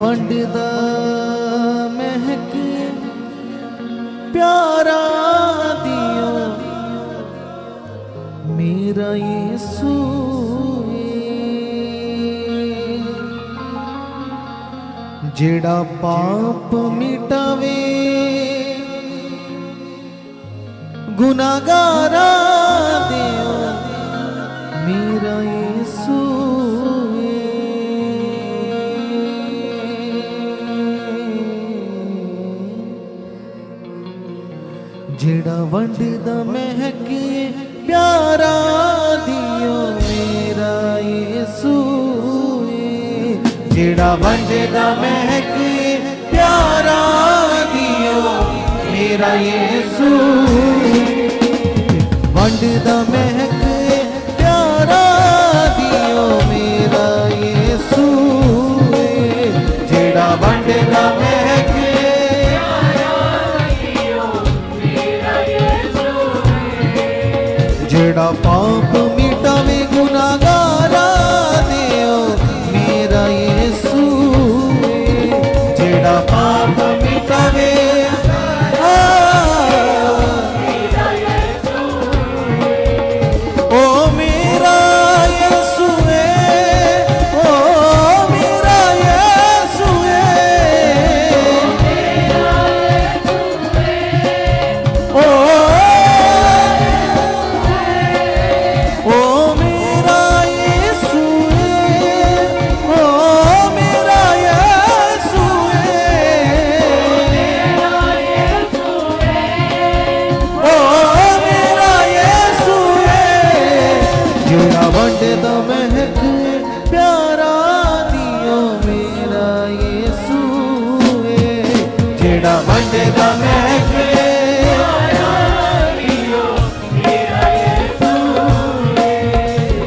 वंडदा महक प्यारा दियो मेरा यीशु जेड़ा पाप मिटावे गुनाहगारा दियो मेरा यीशु जेड़ा वंडदा महक प्यारा दियो मेरा यीशु जेड़ा वंडदा महक प्यारा दियो मेरा यीशु वंडदा महक प्यारा दियो मेरा यीशु जेड़ा वंडदा महक जेड़ा पाप मिटावे गुनाहगारा दियो मेरा यीशु जेड़ा पाप मिटावे ओ मेरा यीशु ओ मेरा यीशु ओ वंडदा महक प्यारा दियो मेरा यीशु जेड़ा वंडदा महक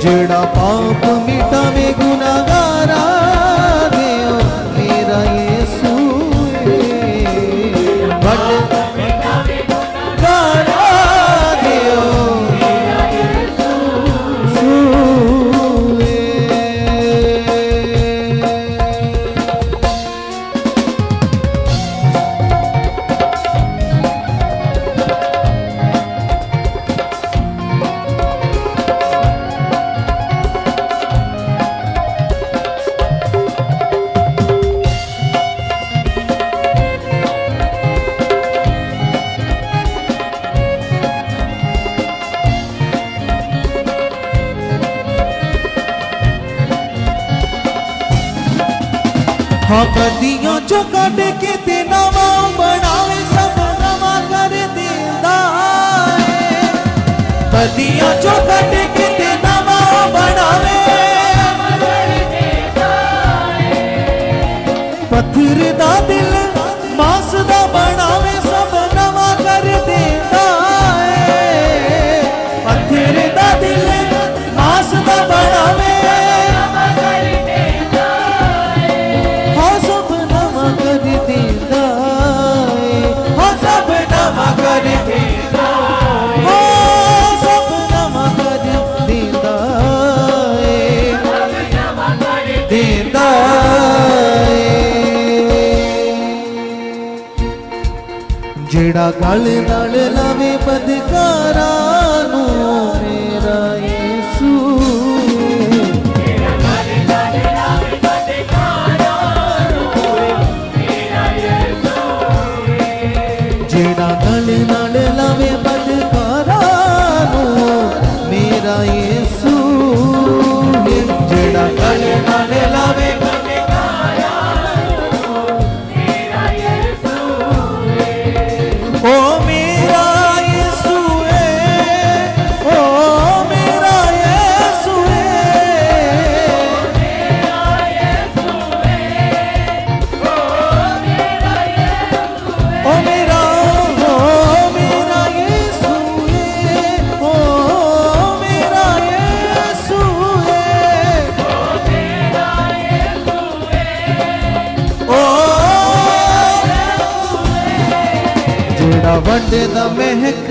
जेड़ा पाप मिटावे गुनाहगारा दियो मेरा यीशु वंडदा मिटावे गुनाहगारा दियो हाँ कदियों चो कट के ते नवा बनावे सब नवा कर देंदा कदियों चो कट के ते नवा बनावे पत्थर दा दिल मांस दा बनावे सब नवा कर देंदा पत्थर दा दिल मांस दा बनावे जेड़ा गल नाल लावे बदकारा नू मेरा यीशु जेड़ा गल नाल लावे बदकारा नू मेरा यीशु जेड़ा गल नाल लावे बदकारा नू मेरा यीशु जेड़ा गल नाल लावे ओ मेरा यीशु ओ मेरा यीशु ओ मेरा यीशु ओ मेरा यीशु जेड़ा वंडदा महक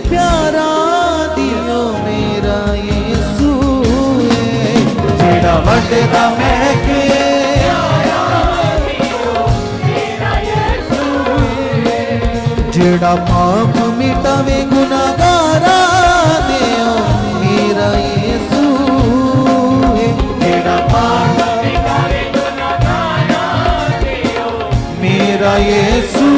प्यारा दियो मेरा यीशु जेड़ा वंडदा महक जेड़ा पाप मिटावे गुनाहगारा दे मेरा यीशु है। जेड़ा पाप मिटावे गुनाहगारा दे मेरा यीशु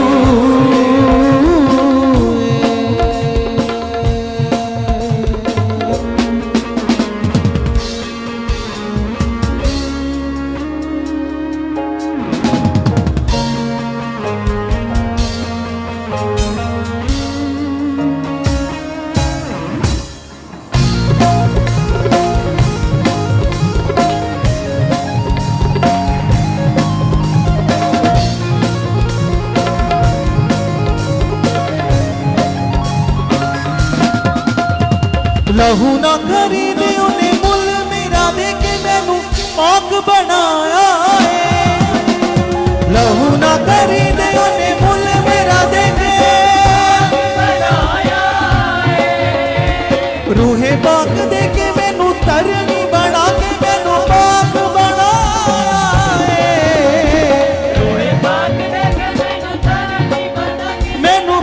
लहू ना खरीदे उन्हें मुल मेरा दे के मैनू पाक बनाया है। लहू ना खरीदे उन्हें मुल मेरा दे के बनाया है। रूहे पाक दे के मैनू तरनी बना के मैनू पाक बनाया है। रूहे पाक दे के मैनू तरनी बना के मैनू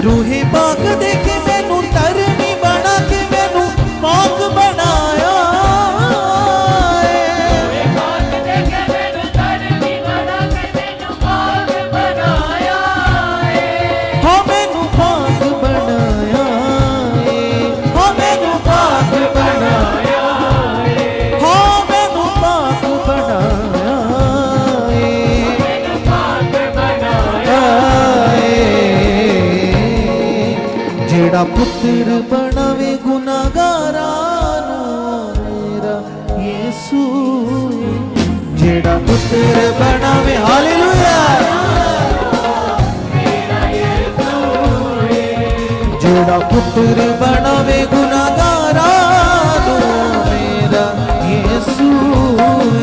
रूहे पाक दे के मैनू तरनी बना के मैनू पाक बनाया है। पाक दे के मैनू तरनी बना के मैनू पाक बनाया है। हाँ मैनू पाक बनाया है। हाँ मैनू पाक बनाया है। हाँ मैनू पाक बनाया है। मैनू पाक बनाया है। जेड़ा पुत्र बनावे गुनाहगारा मेरा यीशु है। जेड़ा पुत्र बनावे हालेलुया मेरा यीशु है। जेड़ा पुत्र बनावे गुनाहगारा मेरा यीशु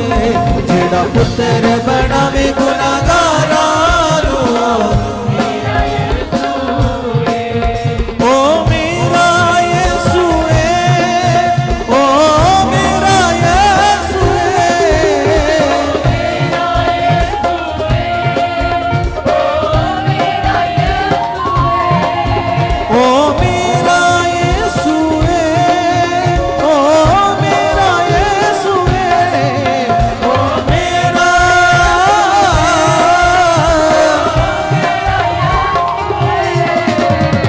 है। जेड़ा पुत्र बनावे गुनाहगारा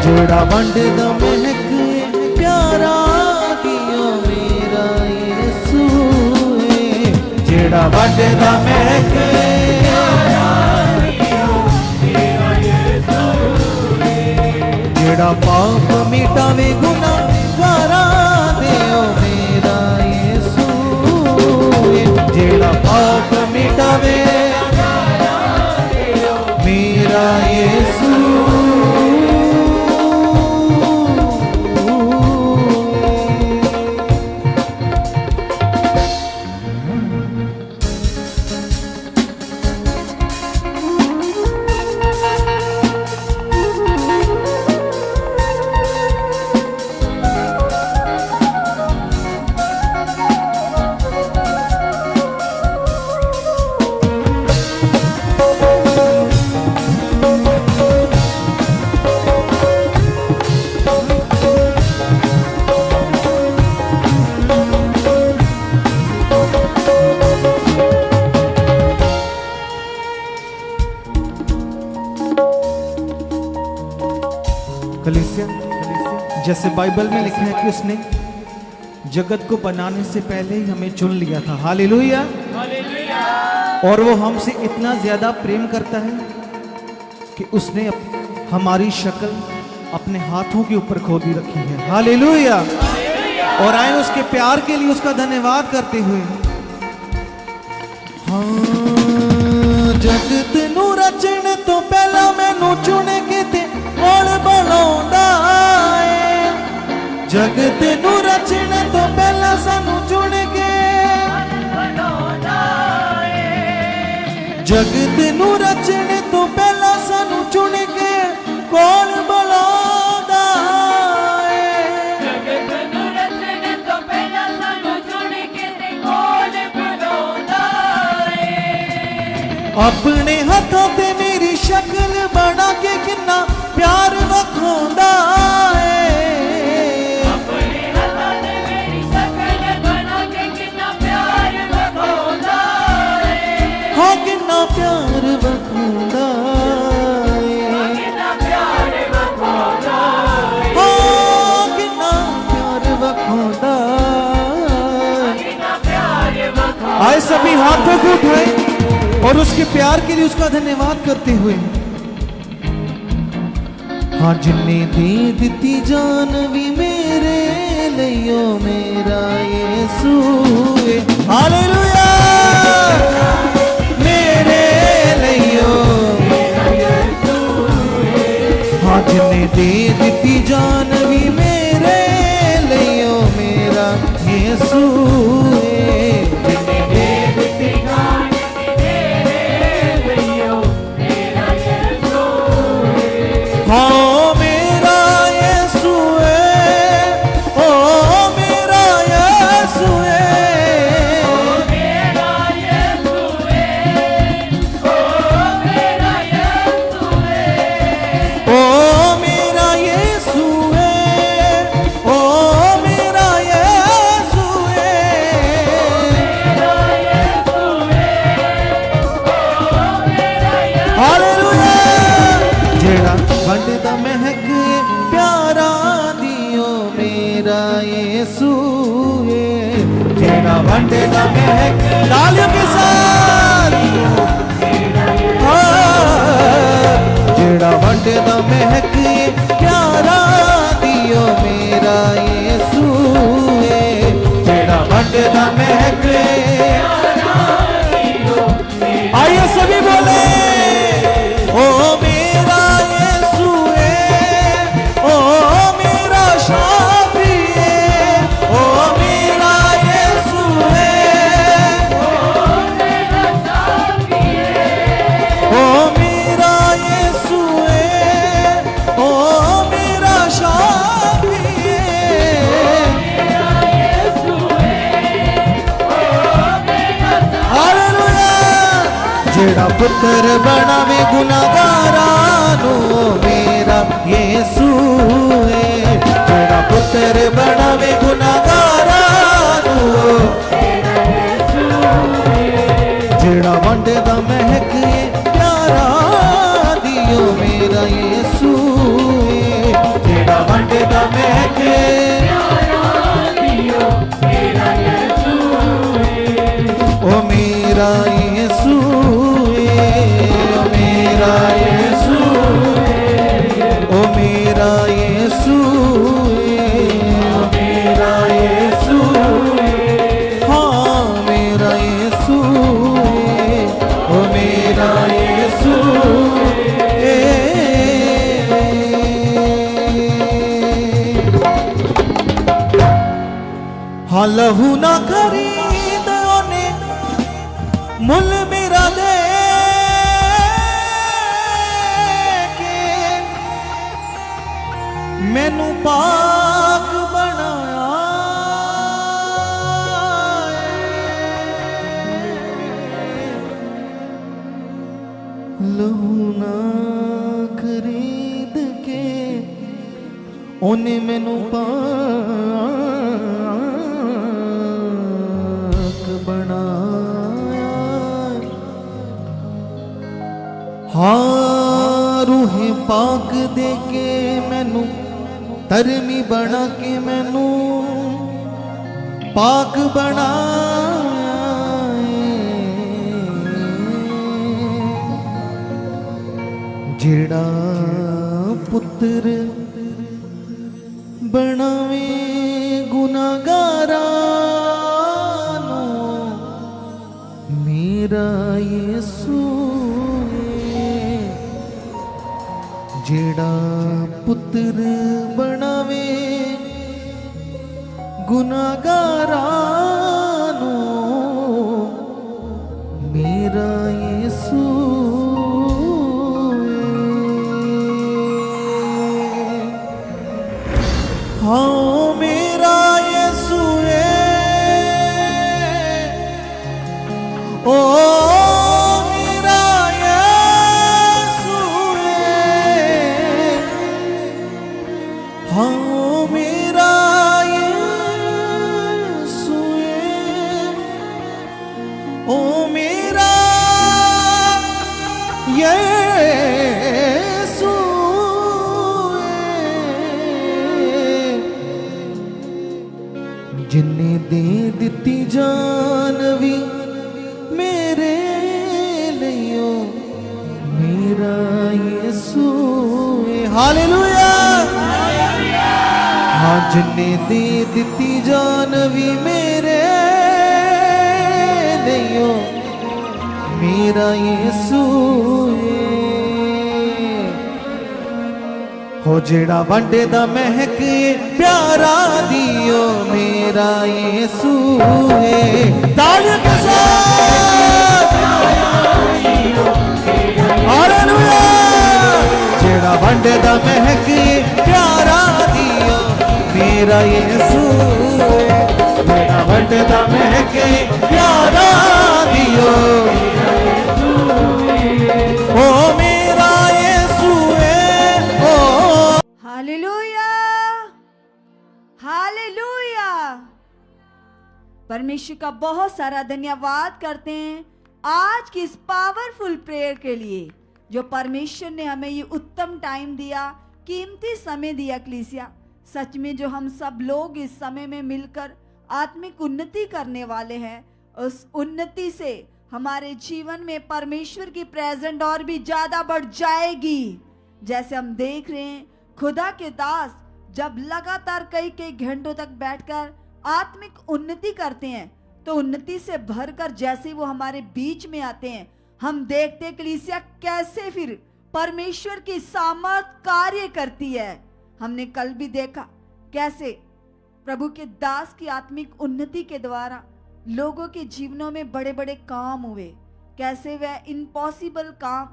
जेड़ा वंड दा महक प्यारा दियो मेरा यीशु है। जेड़ा वंड दा महक प्यारा दियो मेरा यीशु है। जेड़ा पाप मिटावे गुनाहगारा दियो मेरा यीशु है। जेड़ा पाप मिटावे मेरा यीशु कलीसिया जैसे बाइबल में लिखा है कि उसने जगत को बनाने से पहले ही हमें चुन लिया था। हालेलुया। और वो हमसे इतना ज्यादा प्रेम करता है कि उसने हमारी शक्ल अपने हाथों के ऊपर खोदी रखी है। हालेलुया। और आए उसके प्यार के लिए उसका धन्यवाद करते हुए हाँ जगत नू रचन तो पहला मैनू चुन के ते कौन बनाउंदा है। जगत नू रचन तो पहला सानू चुन के बनाउंदा है। जगत नू रचन तो पहला सानू चुन के कौन बनाउंदा है। जगत नू रचन तो पहला सानू चुन के ते कौन बनाउंदा है। अपने हाथों ते मेरी शक्ल बना के कितना प्यार वखांदा है, अपने हाथों ते मेरी शक्ल बना के कितना प्यार वखांदा है। हाँ कितना प्यार वखांदा है, कितना प्यार वखांदा है। हाँ कितना प्यार वखांदा है। कितना प्यार वखांदा। आए सभी हाथों को उठाए और उसके प्यार के लिए उसका धन्यवाद करते हुए, हाँ जिन्हें दे दिती जान भी मेरे लियो मेरा यीशु है। हालेलुया मेरे लियो, हाँ जिन्हें दे दिती जान भी मेरे लियो मेरा यीशु है। जिन्हें दे दिती जान हाँ मेरा यीशु है, ओ मेरा यीशु है, मेरा यीशु है, ओ मेरा यीशु है, ओ मेरा यीशु है, ओ मेरा यीशु है। हालेलुया जेड़ा वंडदा महक प्यारा दियो मेरा यीशु है। जेड़ा वंडदा महक तालियों के साथ, हाँ, जेड़ा वंडदा महक प्यारा दियो मेरा यीशु है। जेड़ा वंडदा महक, आइए सभी बोले ओ मेरा यीशु है, ओ मेरा शाफी है, ओ मेरा यीशु है, ओ मेरा शाफी है, ओ मेरा यीशु है, ओ मेरा शाफी है। मेरा यीशु है, ओ मेरा हालेलुया जेड़ा पुत्र बनावे गुनाहगारा नो मेरा यीशु है। जेड़ा पुत्र बनावे गुनाहगारा नो, जेड़ा वंडदा महक प्यारा दियो मेरा यीशु है। जेड़ा वंडदा महक ओ मेरा यीशु है, ओ मेरा यीशु है, ओ मेरा यीशु है, ओ मेरा यीशु है, हाँ मेरा यीशु है, ओ मेरा यीशु है। हाँ लहू ना खरीद ओने मुल मेरा दे के मैनू पाक बनाया लहू ना खरीद के ओने मैनू पाक बनाया। हाँ रूहे पाक दे के मैनू धर्मी बना के मैनू पाक बनाया। जेड़ा पुत्र बनावे गुनाहगारा नो मेरा यीशु है। जेड़ा पुत्र बनावे गुनाहगारा नो मेरा यीशु है। हाँ मेरा यीशु है, ओ मेरा ओ मेरा यीशु जिन्ने दे दिती जान भी मेरे लियो मेरा यीशु हालेलुया हाँ जिन्ने दे दिती जान भी मेरे लियो मेरा यीशु हो जेड़ा वंडे दा महक प्यारा दियो मेरा यीशु है तालियों के साथ हालेलुया जेड़ा वंडे दा महक प्यारा दियो मेरा यीशु है जेड़ा वंडे दा महक प्यारा दियो ओ मेरा यीशु है ओ हालेलुया हालेलुया। परमेश्वर का बहुत सारा धन्यवाद करते हैं आज की इस पावरफुल प्रेयर के लिए जो परमेश्वर ने हमें ये उत्तम टाइम दिया, कीमती समय दिया। कलीसिया सच में जो हम सब लोग इस समय में मिलकर आत्मिक उन्नति करने वाले हैं, उस उन्नति से हमारे जीवन में परमेश्वर की प्रेजेंट और भी ज्यादा बढ़ जाएगी। जैसे हम देख रहे हैं खुदा के दास जब लगातार कई कई घंटों तक बैठकर आत्मिक उन्नति करते हैं तो उन्नति से भरकर जैसे वो हमारे बीच में आते हैं हम देखते हैं कलीसिया कैसे फिर परमेश्वर की सामर्थ कार्य करती है। हमने कल भी देखा कैसे प्रभु के दास की आत्मिक उन्नति के द्वारा लोगों के जीवनों में बड़े बड़े काम हुए, कैसे वह इम्पॉसिबल काम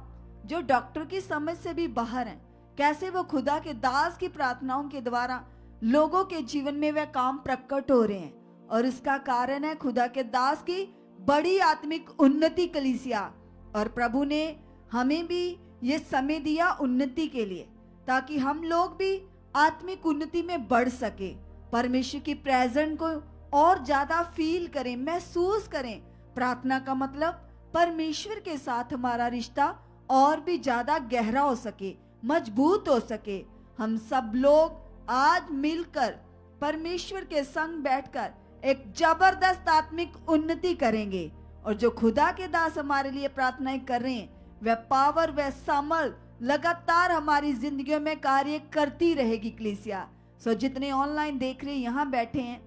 जो डॉक्टर की समझ से भी बाहर हैं, कैसे वो खुदा के दास की प्रार्थनाओं के द्वारा लोगों के जीवन में वह काम प्रकट हो रहे हैं। और इसका कारण है खुदा के दास की बड़ी आत्मिक उन्नति कलीसिया। और प्रभु ने हमें भी ये समय दिया उन्नति के लिए ताकि हम लोग भी आत्मिक उन्नति में बढ़ सके, परमेश्वर की प्रेजेंट को और ज्यादा फील करें, महसूस करें। प्रार्थना का मतलब परमेश्वर के साथ हमारा रिश्ता और भी ज्यादा गहरा हो सके, मजबूत हो सके। हम सब लोग आज मिलकर परमेश्वर के संग बैठकर एक जबरदस्त आत्मिक उन्नति करेंगे। और जो खुदा के दास हमारे लिए प्रार्थनाएं कर रहे हैं वह पावर वह सामर्थ लगातार हमारी जिंदगियों में कार्य करती रहेगी कलीसिया। सो जितने ऑनलाइन देख रहे हैं यहाँ बैठे हैं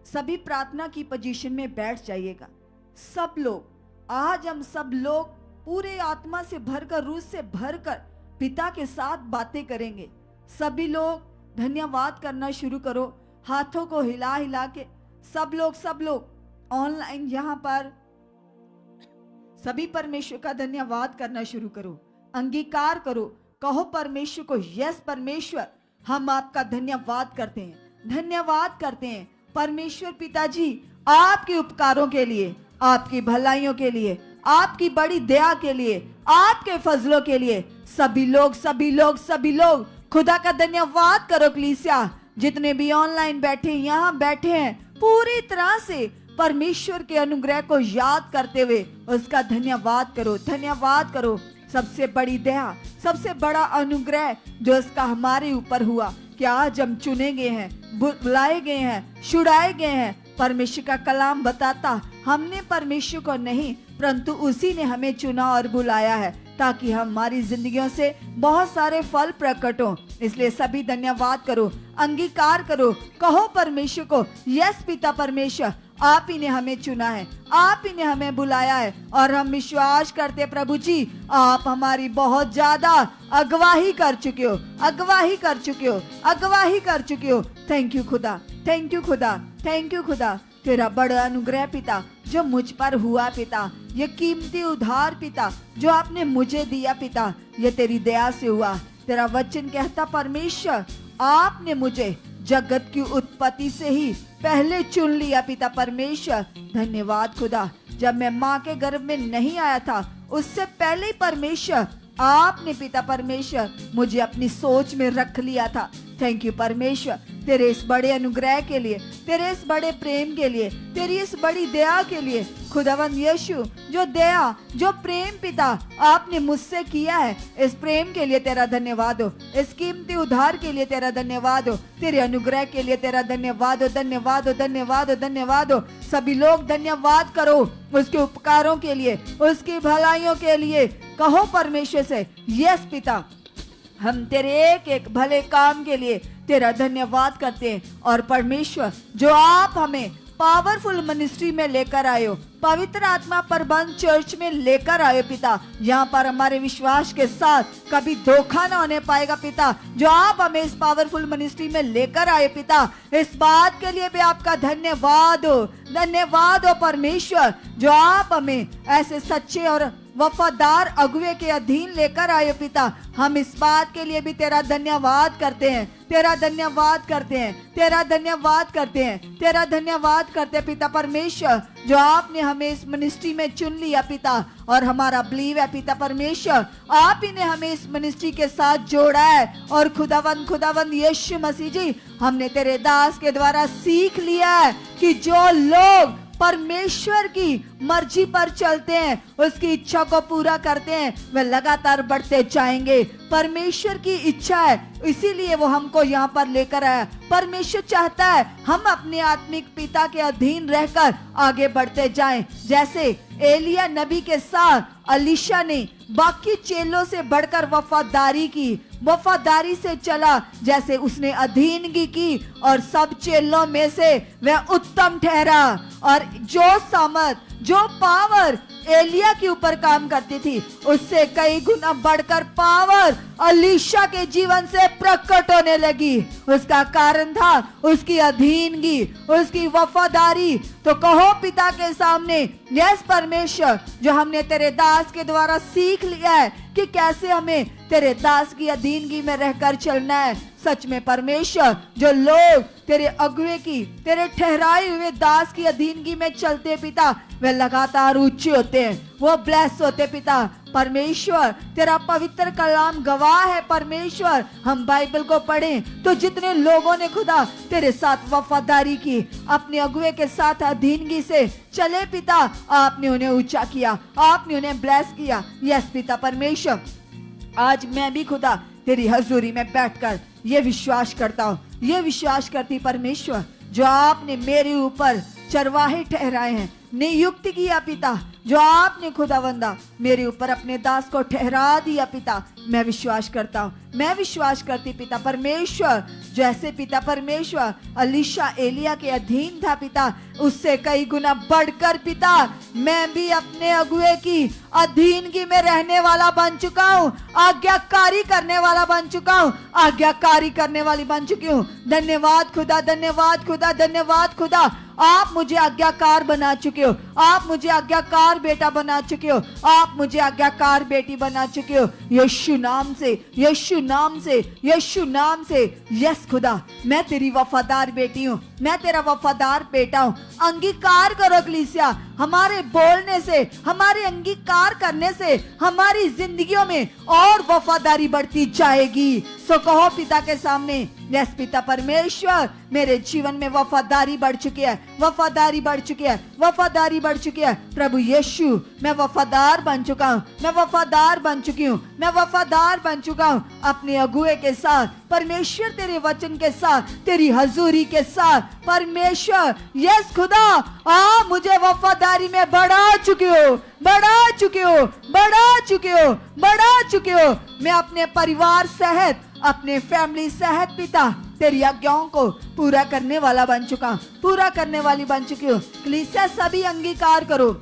सभी प्रार्थना की पोजीशन में बैठ जाइएगा। सब लोग आज हम सब लोग पूरे आत्मा से भरकर रूह से भरकर पिता के साथ बातें करेंगे। सभी लोग धन्यवाद करना शुरू करो, हाथों को हिला हिला के। सब लोग ऑनलाइन यहाँ पर सभी परमेश्वर का धन्यवाद करना शुरू करो, अंगीकार करो, कहो परमेश्वर को, यस परमेश्वर हम आपका धन्यवाद करते हैं, धन्यवाद करते हैं परमेश्वर पिताजी आपके उपकारों के लिए, आपकी भलाइयों के लिए, आपकी बड़ी दया के लिए, आपके फजलों के लिए। सभी लोग खुदा का धन्यवाद करो कलीसिया। जितने भी ऑनलाइन बैठे यहाँ बैठे हैं पूरी तरह से परमेश्वर के अनुग्रह को याद करते हुए उसका धन्यवाद करो। सबसे बड़ी दया, सबसे बड़ा अनुग्रह जो इसका हमारे ऊपर हुआ कि आज हम चुने गए हैं, बुलाए गए हैं, छुड़ाए गए हैं। परमेश्वर का कलाम बताता हमने परमेश्वर को नहीं परंतु उसी ने हमें चुना और बुलाया है ताकि हमारी जिंदगियों से बहुत सारे फल प्रकट हो। इसलिए सभी धन्यवाद करो, अंगीकार करो, कहो परमेश्वर को, यस पिता परमेश्वर आप ही ने हमें चुना है, आप ही ने हमें बुलाया है और हम विश्वास करते प्रभु जी आप हमारी बहुत ज्यादा अगवाही कर चुके हो। थैंक यू खुदा, तेरा बड़ा अनुग्रह पिता जो मुझ पर हुआ पिता, ये कीमती उधार पिता जो आपने मुझे दिया पिता, ये तेरी दया से हुआ। तेरा वचन कहता परमेश्वर आपने मुझे जगत की उत्पत्ति से ही पहले चुन लिया पिता परमेश्वर। धन्यवाद खुदा, जब मैं माँ के गर्भ में नहीं आया था उससे पहले ही परमेश्वर आपने पिता परमेश्वर मुझे अपनी सोच में रख लिया था। थैंक यू परमेश्वर, तेरे इस बड़े अनुग्रह के लिए, तेरे इस बड़े प्रेम के लिए, तेरी इस बड़ी दया के लिए। खुदावंद यीशु, जो दया, जो प्रेम पिता आपने मुझसे किया है, इस प्रेम के लिए तेरा धन्यवाद हो। इस कीमती उद्धार के लिए तेरा धन्यवाद हो। तेरे अनुग्रह के लिए तेरा धन्यवाद हो, धन्यवाद हो, धन्यवाद हो, धन्यवाद हो। सभी लोग धन्यवाद करो उसके उपकारों के लिए, उसकी भलाइयों के लिए। कहो परमेश्वर से, यस पिता, हम तेरे एक एक भले काम के लिए तेरा धन्यवाद करते हैं। और परमेश्वर, जो आप हमें पावरफुल मिनिस्ट्री में लेकर आए हो, पवित्र आत्मा प्रबंध चर्च में लेकर आए पिता, यहाँ पर हमारे विश्वास के साथ कभी धोखा ना होने पाएगा पिता। जो आप हमें इस पावरफुल मिनिस्ट्री में लेकर आए पिता, इस बात के लिए भी आपका धन्यवाद हो, धन्यवाद हो परमेश्वर। जो आप हमें ऐसे सच्चे और वफादार अगुवे के अधीन लेकर आए पिता, हम इस बात के लिए भी तेरा धन्यवाद करते हैं, तेरा धन्यवाद करते हैं, तेरा धन्यवाद करते हैं, तेरा धन्यवाद करते हैं पिता परमेश्वर। जो आपने हमें इस मिनिस्ट्री में चुन लिया पिता, और हमारा बिलीव है पिता परमेश्वर, आप ही ने हमें इस मिनिस्ट्री के साथ जोड़ा है। और खुदावंद यीशु मसीह जी, हमने तेरे दास के द्वारा सीख लिया है कि जो लोग परमेश्वर की मर्जी पर चलते हैं, उसकी इच्छा को पूरा करते हैं, वे लगातार बढ़ते जाएंगे। परमेश्वर की इच्छा है, इसीलिए वो हमको यहाँ पर लेकर आया। परमेश्वर चाहता है हम अपने आत्मिक पिता के अधीन रहकर आगे बढ़ते जाएं। जैसे एलिया नबी के साथ अलीशा ने बाकी चेलों से बढ़कर वफादारी की, वफादारी से चला, जैसे उसने अधीनगी की और सब चेलों में से वह उत्तम ठहरा। और जो सामर्थ, जो पावर एलिया के ऊपर काम करती थी, उससे कई गुना बढ़कर पावर अलीशा के जीवन से प्रकट होने लगी। उसका कारण था उसकी अधीनगी, उसकी वफादारी। तो कहो पिता के सामने, यस परमेश्वर, जो हमने तेरे दास के द्वारा सीख लिया है कि कैसे हमें तेरे दास की अधीनगी में रहकर चलना है। सच में परमेश्वर, जो लोग तेरे अगुवे की, तेरे ठहराए हुए दास की अधीनगी में चलते पिता, वे लगातार ऊंचे होते हैं, वो ब्लेस होते पिता परमेश्वर। तेरा पवित्र कलाम गवाह है परमेश्वर। हम बाइबल को पढ़ें तो जितने लोगों ने खुदा तेरे साथ वफादारी की, अपने अगुवे के साथ अधीनगी से चले पिता, आपने उन्हें ऊंचा किया, आपने उन्हें ब्लेस किया। यस पिता परमेश्वर, आज मैं भी खुदा तेरी हजूरी में बैठकर ये विश्वास करता हूँ, ये विश्वास करती परमेश्वर, जो आपने मेरे ऊपर चरवाहे ठहराए हैं, नियुक्त किया पिता, जो आपने खुदावंदा मेरे ऊपर अपने दास को ठहरा दिया पिता, मैं विश्वास करता हूँ, मैं विश्वास करती पिता परमेश्वर। जैसे पिता परमेश्वर अलीशा एलिया के अधीन था पिता, उससे कई गुना बढ़कर पिता मैं भी अपने अगुवे की अधीनगी में रहने वाला बन चुका हूँ, आज्ञाकारी करने वाला बन चुका हूँ, आज्ञाकारी करने वाली बन चुकी हूँ। धन्यवाद खुदा, धन्यवाद खुदा, धन्यवाद खुदा। आप मुझे आज्ञाकार बना चुके हो, आप मुझे आज्ञाकार बेटा बना चुके हो, आप मुझे आज्ञाकार बेटी बना चुके हो। यीशु नाम से, यीशु नाम से, यीशु नाम से। यस खुदा, मैं तेरी वफादार बेटी हूँ, मैं तेरा वफादार बेटा हूँ। अंगीकार करो कलीसिया, हमारे बोलने से, हमारे अंगीकार करने से हमारी जिंदगियों में और वफादारी बढ़ती जाएगी। सो कहो पिता के सामने, यस पिता परमेश्वर, मेरे जीवन में वफादारी बढ़ चुकी है, वफादारी बढ़ चुकी है, वफादारी बढ़ चुकी है। प्रभु यीशु, मैं वफादार बन चुका हूँ, मैं वफादार बन चुकी हूँ, मैं वफादार बन चुका हूँ अपने अगुवे के साथ परमेश्वर, तेरे वचन के साथ, तेरी हजूरी के साथ परमेश्वर। यस खुदा, आप मुझे वफादारी में बढ़ा चुके हो, बढ़ा चुके हो, बढ़ा चुके हो, बढ़ा चुके हो। मैं अपने परिवार सहित, अपने फैमिली सहित पिता तेरी आज्ञाओं को पूरा करने वाला बन चुका हूं, पूरा करने वाली बन चुकी हूँ। कलीसिया सभी अंगीकार करो,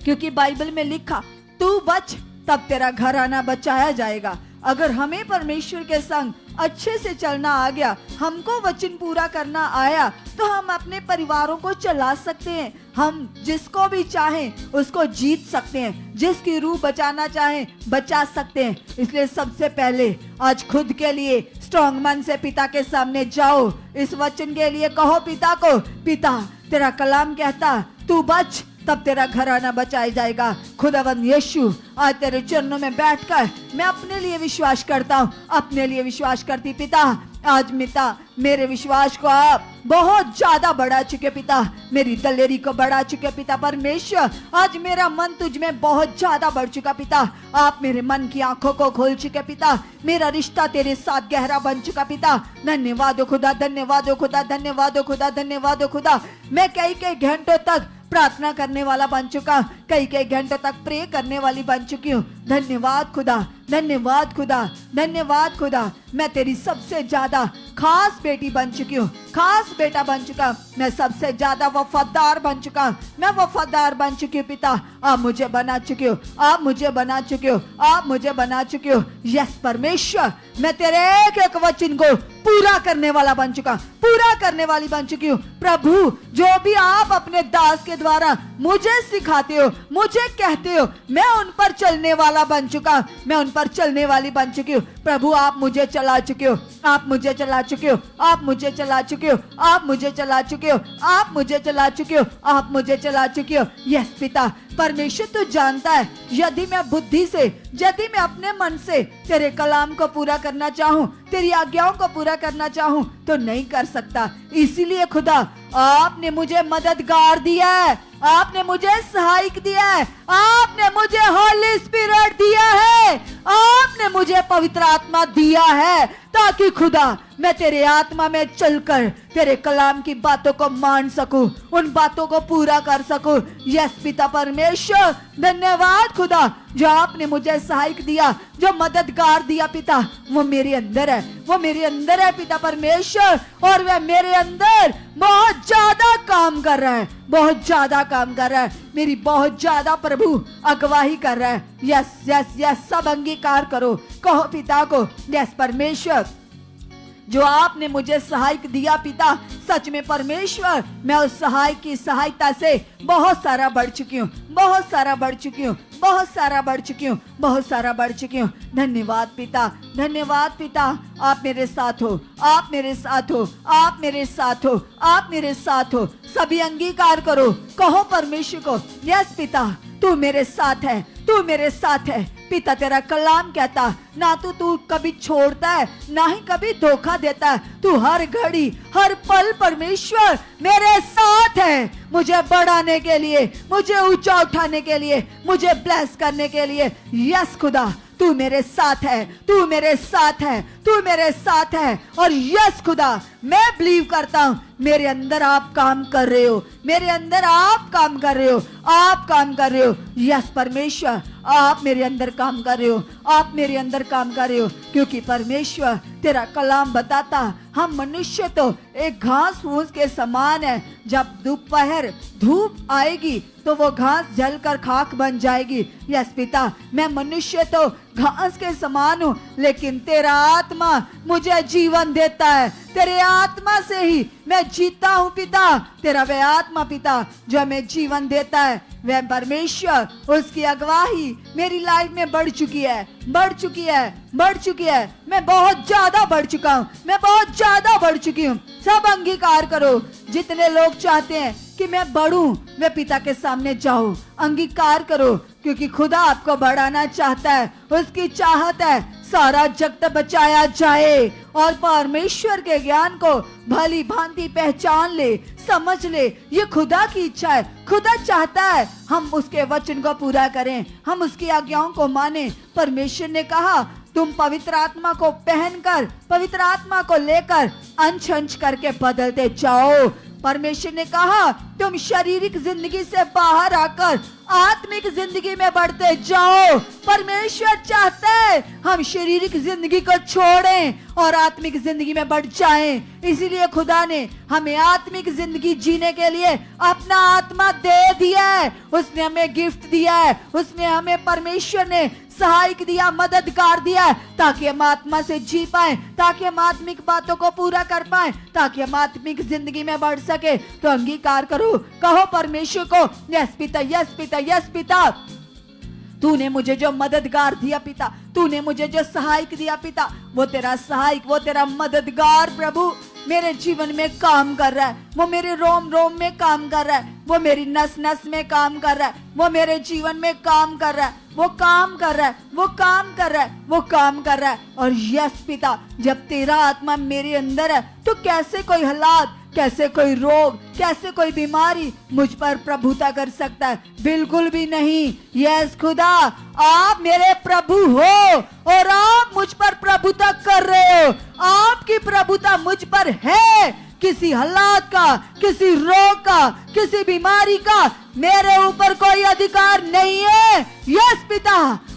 क्योंकि बाइबल में लिखा, तू बच तब तेरा घराना बचाया जाएगा। अगर हमें परमेश्वर के संग अच्छे से चलना आ गया, हमको वचन पूरा करना आया, तो हम अपने परिवारों को चला सकते हैं, हम जिसको भी चाहें उसको जीत सकते हैं, जिसकी रूह बचाना चाहें बचा सकते हैं। इसलिए सबसे पहले आज खुद के लिए स्ट्रॉन्ग मन से पिता के सामने जाओ, इस वचन के लिए कहो पिता को, पिता तेरा कलाम कहता तू बच तब तेरा घराना बचाया जाएगा। खुदावंद यीशु, आज तेरे चरणों में बैठकर मैं अपने लिए विश्वास करता हूँ, अपने लिए विश्वास करती पिता, आज पिता मेरे विश्वास को आप बहुत ज्यादा बढ़ा चुके पिता, मेरी दलेरी को बढ़ा चुके पिता परमेश्वर। आज मेरा मन तुझ में बहुत ज्यादा बढ़ चुका पिता, आप मेरे मन की आंखों को खोल चुके पिता, मेरा रिश्ता तेरे साथ गहरा बन चुका पिता। धन्यवाद हो खुदा, धन्यवाद हो खुदा, धन्यवाद हो खुदा, धन्यवाद हो खुदा। मैं कई कई घंटों तक प्रार्थना करने वाला बन चुका, कई कई घंटों तक प्रे करने वाली बन चुकी हूँ। धन्यवाद खुदा, धन्यवाद खुदा, धन्यवाद खुदा। मैं तेरी सबसे ज्यादा खास बेटी बन चुकी हूँ, खास बेटा बन चुका, मैं सबसे ज्यादा वफादार बन चुका, मैं वफादार बन चुकी हूँ पिता। आप मुझे बना चुके हो, आप मुझे बना चुके हो, आप मुझे बना चुके हो। यस परमेश्वर, मैं तेरे एक एक वचन को पूरा करने वाला बन चुका, पूरा करने वाली बन चुकी हूँ। प्रभु जो भी आप अपने दास के द्वारा मुझे सिखाते हो, मुझे कहते हो, मैं उन पर चलने वाला बन चुका, मैं उन पर चलने वाली बन चुकी हूँ। प्रभु आप मुझे चला चुके हो, आप मुझे चला चुके हो, आप मुझे चला चुके हो, आप मुझे चला चुके हो, आप मुझे चला चुके हो, आप मुझे चला चुके हो। यस पिता परमेश्वर तू जानता है, यदि मैं बुद्धि से, यदि मैं अपने मन से तेरे कलाम को पूरा करना चाहूँ, तेरी आज्ञाओं को पूरा करना चाहूँ तो नहीं कर सकता। इसीलिए खुदा आपने मुझे मददगार दिया है, आपने मुझे सहायक दिया है, आपने मुझे होली स्पिरिट दिया है, आपने मुझे पवित्र आत्मा दिया है, ताकि खुदा मैं तेरे आत्मा में चलकर तेरे कलाम की बातों को मान सकूं, उन बातों को पूरा कर सकूं। यस पिता परमेश्वर, धन्यवाद खुदा, जो आपने मुझे सहायक दिया, जो मददगार दिया पिता, वो मेरे अंदर है, वो मेरे अंदर है पिता परमेश्वर, और वह मेरे अंदर बहुत ज्यादा काम कर रहा है, बहुत ज्यादा काम कर रहा है, मेरी बहुत ज्यादा प्रभु अगवाही कर रहा है। यस यस यस, सब अंगीकार करो, कहो पिता को यस परमेश्वर, जो आपने मुझे सहायक दिया पिता, सच में परमेश्वर मैं उस सहायक की सहायता से बहुत सारा बढ़ चुकी हूँ, बहुत सारा बढ़ चुकी हूँ, बहुत सारा बढ़ चुकी हूँ, बहुत सारा बढ़ चुकी हूँ। धन्यवाद पिता, धन्यवाद पिता। आप मेरे साथ हो, आप मेरे साथ हो, आप मेरे साथ हो, आप मेरे साथ हो। सभी अंगीकार करो, कहो परमेश्वर को यस पिता तू मेरे साथ है, तू मेरे साथ है पिता। तेरा कलाम कहता ना तू कभी छोड़ता है, ना ही कभी धोखा देता है, तू हर घड़ी हर पल परमेश्वर मेरे साथ है, मुझे बढ़ाने के लिए, मुझे ऊंचा उठाने के लिए, मुझे ब्लेस करने के लिए। यस खुदा तू मेरे साथ है, तू मेरे साथ है, तू मेरे साथ है। और यस खुदा मैं बिलीव करता हूँ मेरे अंदर आप काम कर रहे हो, मेरे अंदर आप काम कर रहे हो, आप काम कर रहे हो। यस परमेश्वर आप मेरे अंदर काम कर रहे हो, आप मेरे अंदर काम कर रहे हो, क्योंकि परमेश्वर तेरा कलाम बताता हम मनुष्य तो एक घास फूस के समान है, जब दोपहर धूप आएगी तो वो घास जलकर खाक बन जाएगी। यस पिता मैं मनुष्य तो घास के समान हूँ, लेकिन तेरा आत्मा मुझे जीवन देता है, तेरे आत्मा से ही मैं जीता हूँ पिता। तेरा वह आत्मा पिता जो हमें जीवन देता है, वह परमेश्वर उसकी अगवाही मेरी लाइफ में बढ़ चुकी है, बढ़ चुकी है, बढ़ चुकी है। मैं बहुत ज्यादा बढ़ चुका हूँ, मैं बहुत ज्यादा बढ़ चुकी हूँ। सब अंगीकार करो, जितने लोग चाहते हैं कि मैं बढ़ूं, मैं पिता के सामने जाऊं, अंगीकार करो, क्योंकि खुदा आपको बढ़ाना चाहता है, उसकी चाहत है सारा जगत बचाया जाए और परमेश्वर के ज्ञान को भली भांति पहचान ले, समझ ले। ये खुदा की इच्छा है, खुदा चाहता है हम उसके वचन को पूरा करें, हम उसकी आज्ञाओं को माने। परमेश्वर ने कहा तुम पवित्र आत्मा को पहनकर, पवित्र आत्मा को लेकर अंश अंश करके बदलते जाओ। परमेश्वर ने कहा तुम शारीरिक जिंदगी से बाहर आकर आत्मिक जिंदगी में बढ़ते जाओ। परमेश्वर चाहता है हम शारीरिक जिंदगी को छोड़ें और आत्मिक जिंदगी में बढ़ जाएं। इसीलिए खुदा ने हमें आत्मिक जिंदगी जीने के लिए अपना आत्मा दे दिया है, उसने हमें गिफ्ट दिया है, उसने हमें परमेश्वर ने सहायक दिया, मददगार दिया है, ताकि हम आत्मा से जी पाए, ताकि हम आत्मिक बातों को पूरा कर पाए, ताकि हम आत्मिक जिंदगी में बढ़ सके। तो अंगीकार करो, कहो परमेश्वर को यस पिता, यस पिता, यस पिता। तूने मुझे जो मददगार दिया पिता, तूने मुझे जो सहायक दिया पिता, वो तेरा सहायक, वो तेरा मददगार प्रभु मेरे जीवन में काम कर रहा है, वो मेरे रोम रोम में काम कर रहा है, वो मेरी नस नस में काम कर रहा है, वो मेरे जीवन में काम कर रहा है। वो काम कर रहा है, वो काम कर रहा है, वो काम कर रहा है। और यस पिता, जब तेरा आत्मा मेरे अंदर है तो कैसे कोई हालात, कैसे कोई रोग, कैसे कोई बीमारी मुझ पर प्रभुता कर सकता है? बिल्कुल भी नहीं। यस खुदा, आप मेरे प्रभु हो और आप मुझ पर प्रभुता कर रहे हो। आपकी प्रभुता मुझ पर है। किसी हालात का, किसी रोग का, किसी बीमारी का मेरे ऊपर कोई अधिकार नहीं है। यस पिता,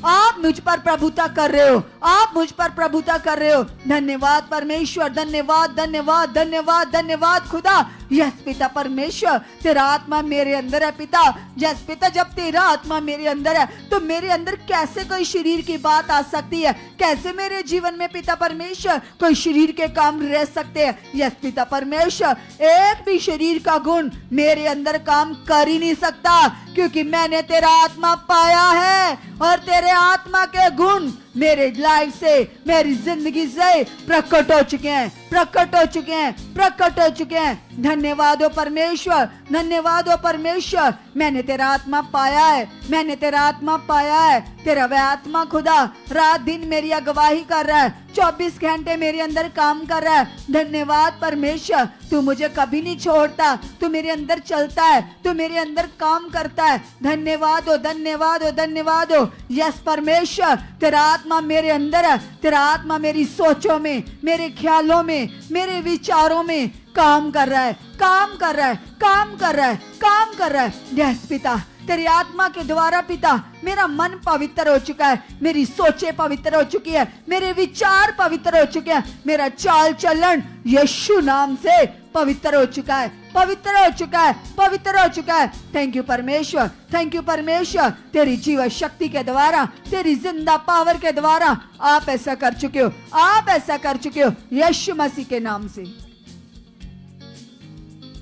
आप मुझ पर प्रभुता कर रहे हो, आप मुझ पर प्रभुता कर रहे हो। धन्यवाद परमेश्वर, धन्यवाद धन्यवाद धन्यवाद धन्यवाद खुदा। यस पिता परमेश्वर, तेरा आत्मा मेरे अंदर है पिता। यस पिता, जब तेरा आत्मा मेरे अंदर है तो मेरे अंदर कैसे कोई शरीर की बात आ सकती है? कैसे मेरे जीवन में पिता परमेश्वर कोई शरीर के काम रह सकते हैं? यस पिता परमेश्वर, एक भी शरीर का गुण मेरे अंदर काम कर ही नहीं सकता, क्योंकि मैंने तेरा आत्मा पाया है और तेरे आत्मा के गुण मेरे लाइफ से, मेरी जिंदगी से प्रकट हो चुके हैं, प्रकट हो चुके हैं, प्रकट हो चुके हैं। धन्यवाद हो परमेश्वर, धन्यवाद हो परमेश्वर। मैंने तेरा आत्मा पाया है, मैंने तेरा आत्मा पाया है। तेरा वह आत्मा खुदा रात दिन मेरी अगवाही कर रहा है, 24 घंटे मेरे अंदर काम कर रहा है। धन्यवाद परमेश्वर, तू मुझे कभी नहीं छोड़ता, तू मेरे अंदर चलता है, तू मेरे अंदर काम करता है। धन्यवाद हो, धन्यवाद हो, धन्यवाद हो। यस परमेश्वर, तेरा आत्मा मेरे अंदर है, तेरा आत्मा मेरी सोचों में, मेरे ख्यालों में, मेरे विचारों में काम कर रहा है, काम कर रहा है, काम कर रहा है, काम कर रहा है। यस पिता, तेरी आत्मा के द्वारा पिता मेरा मन पवित्र हो चुका है, मेरी सोचें पवित्र हो चुकी है, मेरे विचार पवित्र हो चुके हैं, मेरा चाल चलन यीशु नाम से पवित्र हो चुका है, पवित्र हो चुका है, पवित्र हो चुका है। थैंक यू परमेश्वर, थैंक यू परमेश्वर। तेरी जीवन शक्ति के द्वारा, तेरी जिंदा पावर के द्वारा आप ऐसा कर चुके हो, आप ऐसा कर चुके हो यीशु मसीह के नाम से।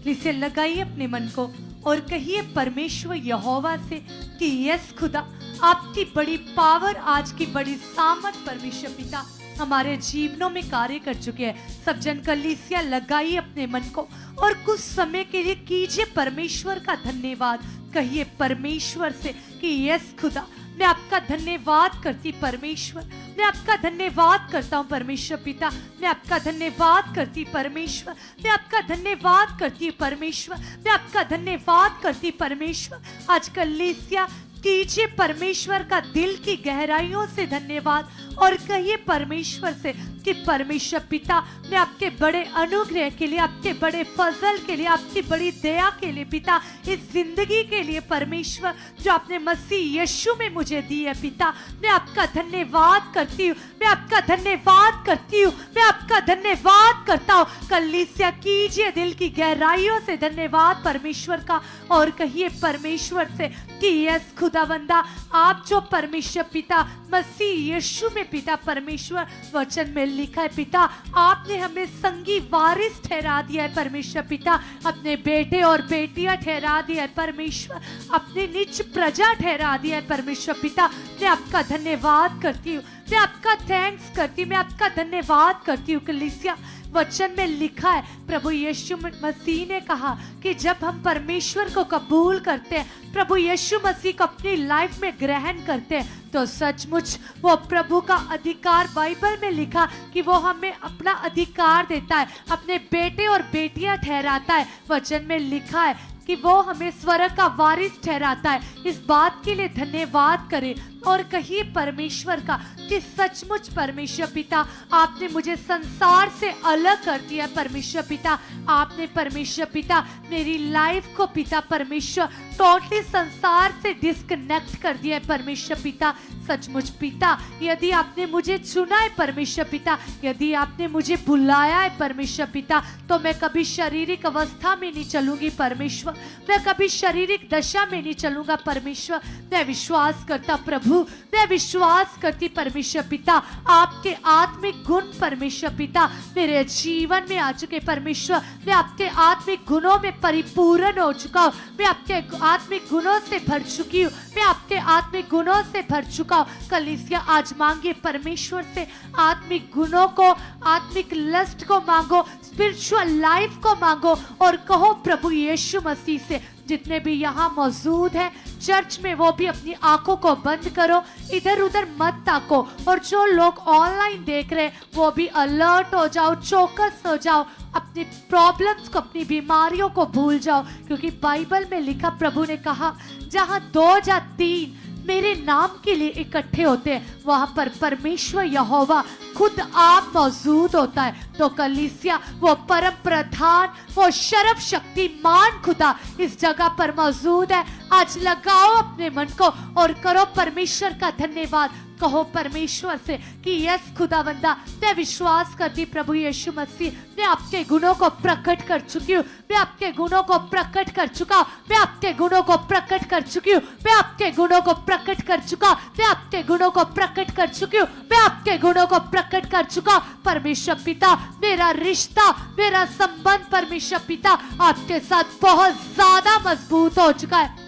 इसे लगाइए अपने मन को और कहिए परमेश्वर यहोवा से कि यस खुदा, आपकी बड़ी पावर, आज की बड़ी सामर्थ परमेश्वर पिता हमारे जीवनों में कार्य कर चुके हैं। सब जन कलीसिया लगाइए अपने मन को और कुछ समय के लिए कीजिए परमेश्वर का धन्यवाद। कहिए परमेश्वर से कि यस खुदा, मैं आपका धन्यवाद करती परमेश्वर, मैं आपका धन्यवाद करता हूँ परमेश्वर पिता, मैं आपका धन्यवाद करती परमेश्वर, मैं आपका धन्यवाद करती परमेश्वर, मैं आपका धन्यवाद करती परमेश्वर। आज कलीसिया कीजिए परमेश्वर का दिल की गहराइयों से धन्यवाद और कहिए परमेश्वर से कि परमेश्वर पिता, मैं आपके बड़े अनुग्रह के लिए, आपके बड़े फजल के लिए, आपकी बड़ी दया के लिए पिता, इस जिंदगी के लिए परमेश्वर जो आपने मसीह यीशु में मुझे दी है पिता, मैं आपका धन्यवाद करती हूँ, मैं आपका धन्यवाद करती हूँ, मैं आपका धन्यवाद करता हूँ। कलीसिया कीजिए दिल की गहराइयों से धन्यवाद परमेश्वर का और कहिए परमेश्वर से कि यस खुदावंदा, आप जो परमेश्वर पिता मसीह यीशु में पिता परमेश्वर वचन में लिखा है पिता, आपने हमें संगी वारिस ठहरा दिया है परमेश्वर पिता, अपने बेटे और बेटियां ठहरा दिया है परमेश्वर, अपनी निज प्रजा ठहरा दिया है परमेश्वर पिता। मैं आपका धन्यवाद करती हूँ, मैं आपका थैंक्स करती हूँ, मैं आपका धन्यवाद करती हूँ। कलीसिया वचन में लिखा है, प्रभु यीशु मसीह ने कहा कि जब हम परमेश्वर को कबूल करते हैं, प्रभु यीशु मसीह को अपनी लाइफ में ग्रहण करते हैं, तो सचमुच वो प्रभु का अधिकार, बाइबल में लिखा कि वो हमें अपना अधिकार देता है, अपने बेटे और बेटियां ठहराता है। वचन में लिखा है कि वो हमें स्वर्ग का वारिस ठहराता है। इस बात के लिए धन्यवाद करें और कहिए परमेश्वर का कि सचमुच परमेश्वर पिता, आपने मुझे संसार से अलग कर दिया परमेश्वर पिता, आपने परमेश्वर पिता मेरी लाइफ को पिता परमेश्वर टोटली संसार से डिस्कनेक्ट कर दिया है परमेश्वर पिता। सचमुच पिता, यदि आपने मुझे चुना है परमेश्वर पिता, यदि आपने मुझे बुलाया है परमेश्वर पिता, तो मैं कभी शारीरिक अवस्था में नहीं चलूंगी परमेश्वर, मैं कभी शारीरिक दशा में नहीं चलूंगा परमेश्वर। मैं विश्वास करता प्रभु, मैं विश्वास करती परमेश्वर पिता, आपके आत्मिक गुण परमेश्वर पिता मेरे जीवन में आ चुके परमेश्वर, मैं आपके आत्मिक गुणों में परिपूर्ण हो चुका हूँ, मैं आपके आत्मिक गुणों से भर चुकी हूँ, मैं आपके आत्मिक गुणों से भर चुका हूँ। कलीसिया आज मांगे परमेश्वर से आत्मिक गुणों को, आत्मिक लस्ट को मांगो, स्पिरिचुअल लाइफ को मांगो और कहो प्रभु यीशु मसीह से जितने भी यहाँ मौजूद हैं चर्च में, वो भी अपनी आंखों को बंद करो, इधर उधर मत ताको। और जो लोग ऑनलाइन देख रहे हैं वो भी अलर्ट हो जाओ, चौकस हो जाओ, अपनी प्रॉब्लम्स को, अपनी बीमारियों को भूल जाओ, क्योंकि बाइबल में लिखा, प्रभु ने कहा जहाँ 2 या 3 मेरे नाम के लिए इकट्ठे होते हैं वहां पर परमेश्वर यहोवा खुद आप मौजूद होता है। तो कलीसिया, वो परम प्रधान, वो सर्वशक्तिमान खुदा इस जगह पर मौजूद है। आज लगाओ अपने मन को और करो परमेश्वर का धन्यवाद। कहो परमेश्वर से कि यस खुदावंदा, मैं विश्वास करती प्रभु यीशु मसीह, मैं आपके गुणों को प्रकट कर चुकी हूँ, मैं आपके गुणों को प्रकट कर चुका हूँ, मैं आपके गुणों को प्रकट कर चुकी हूँ, मैं आपके गुणों को प्रकट कर चुका हूँ, मैं आपके गुणों को प्रकट कर चुकी हूँ, मैं आपके गुणों को प्रकट कर चुका हूँ। परमेश्वर पिता, मेरा रिश्ता, मेरा संबंध परमेश्वर पिता आपके साथ बहुत ज्यादा मजबूत हो चुका है।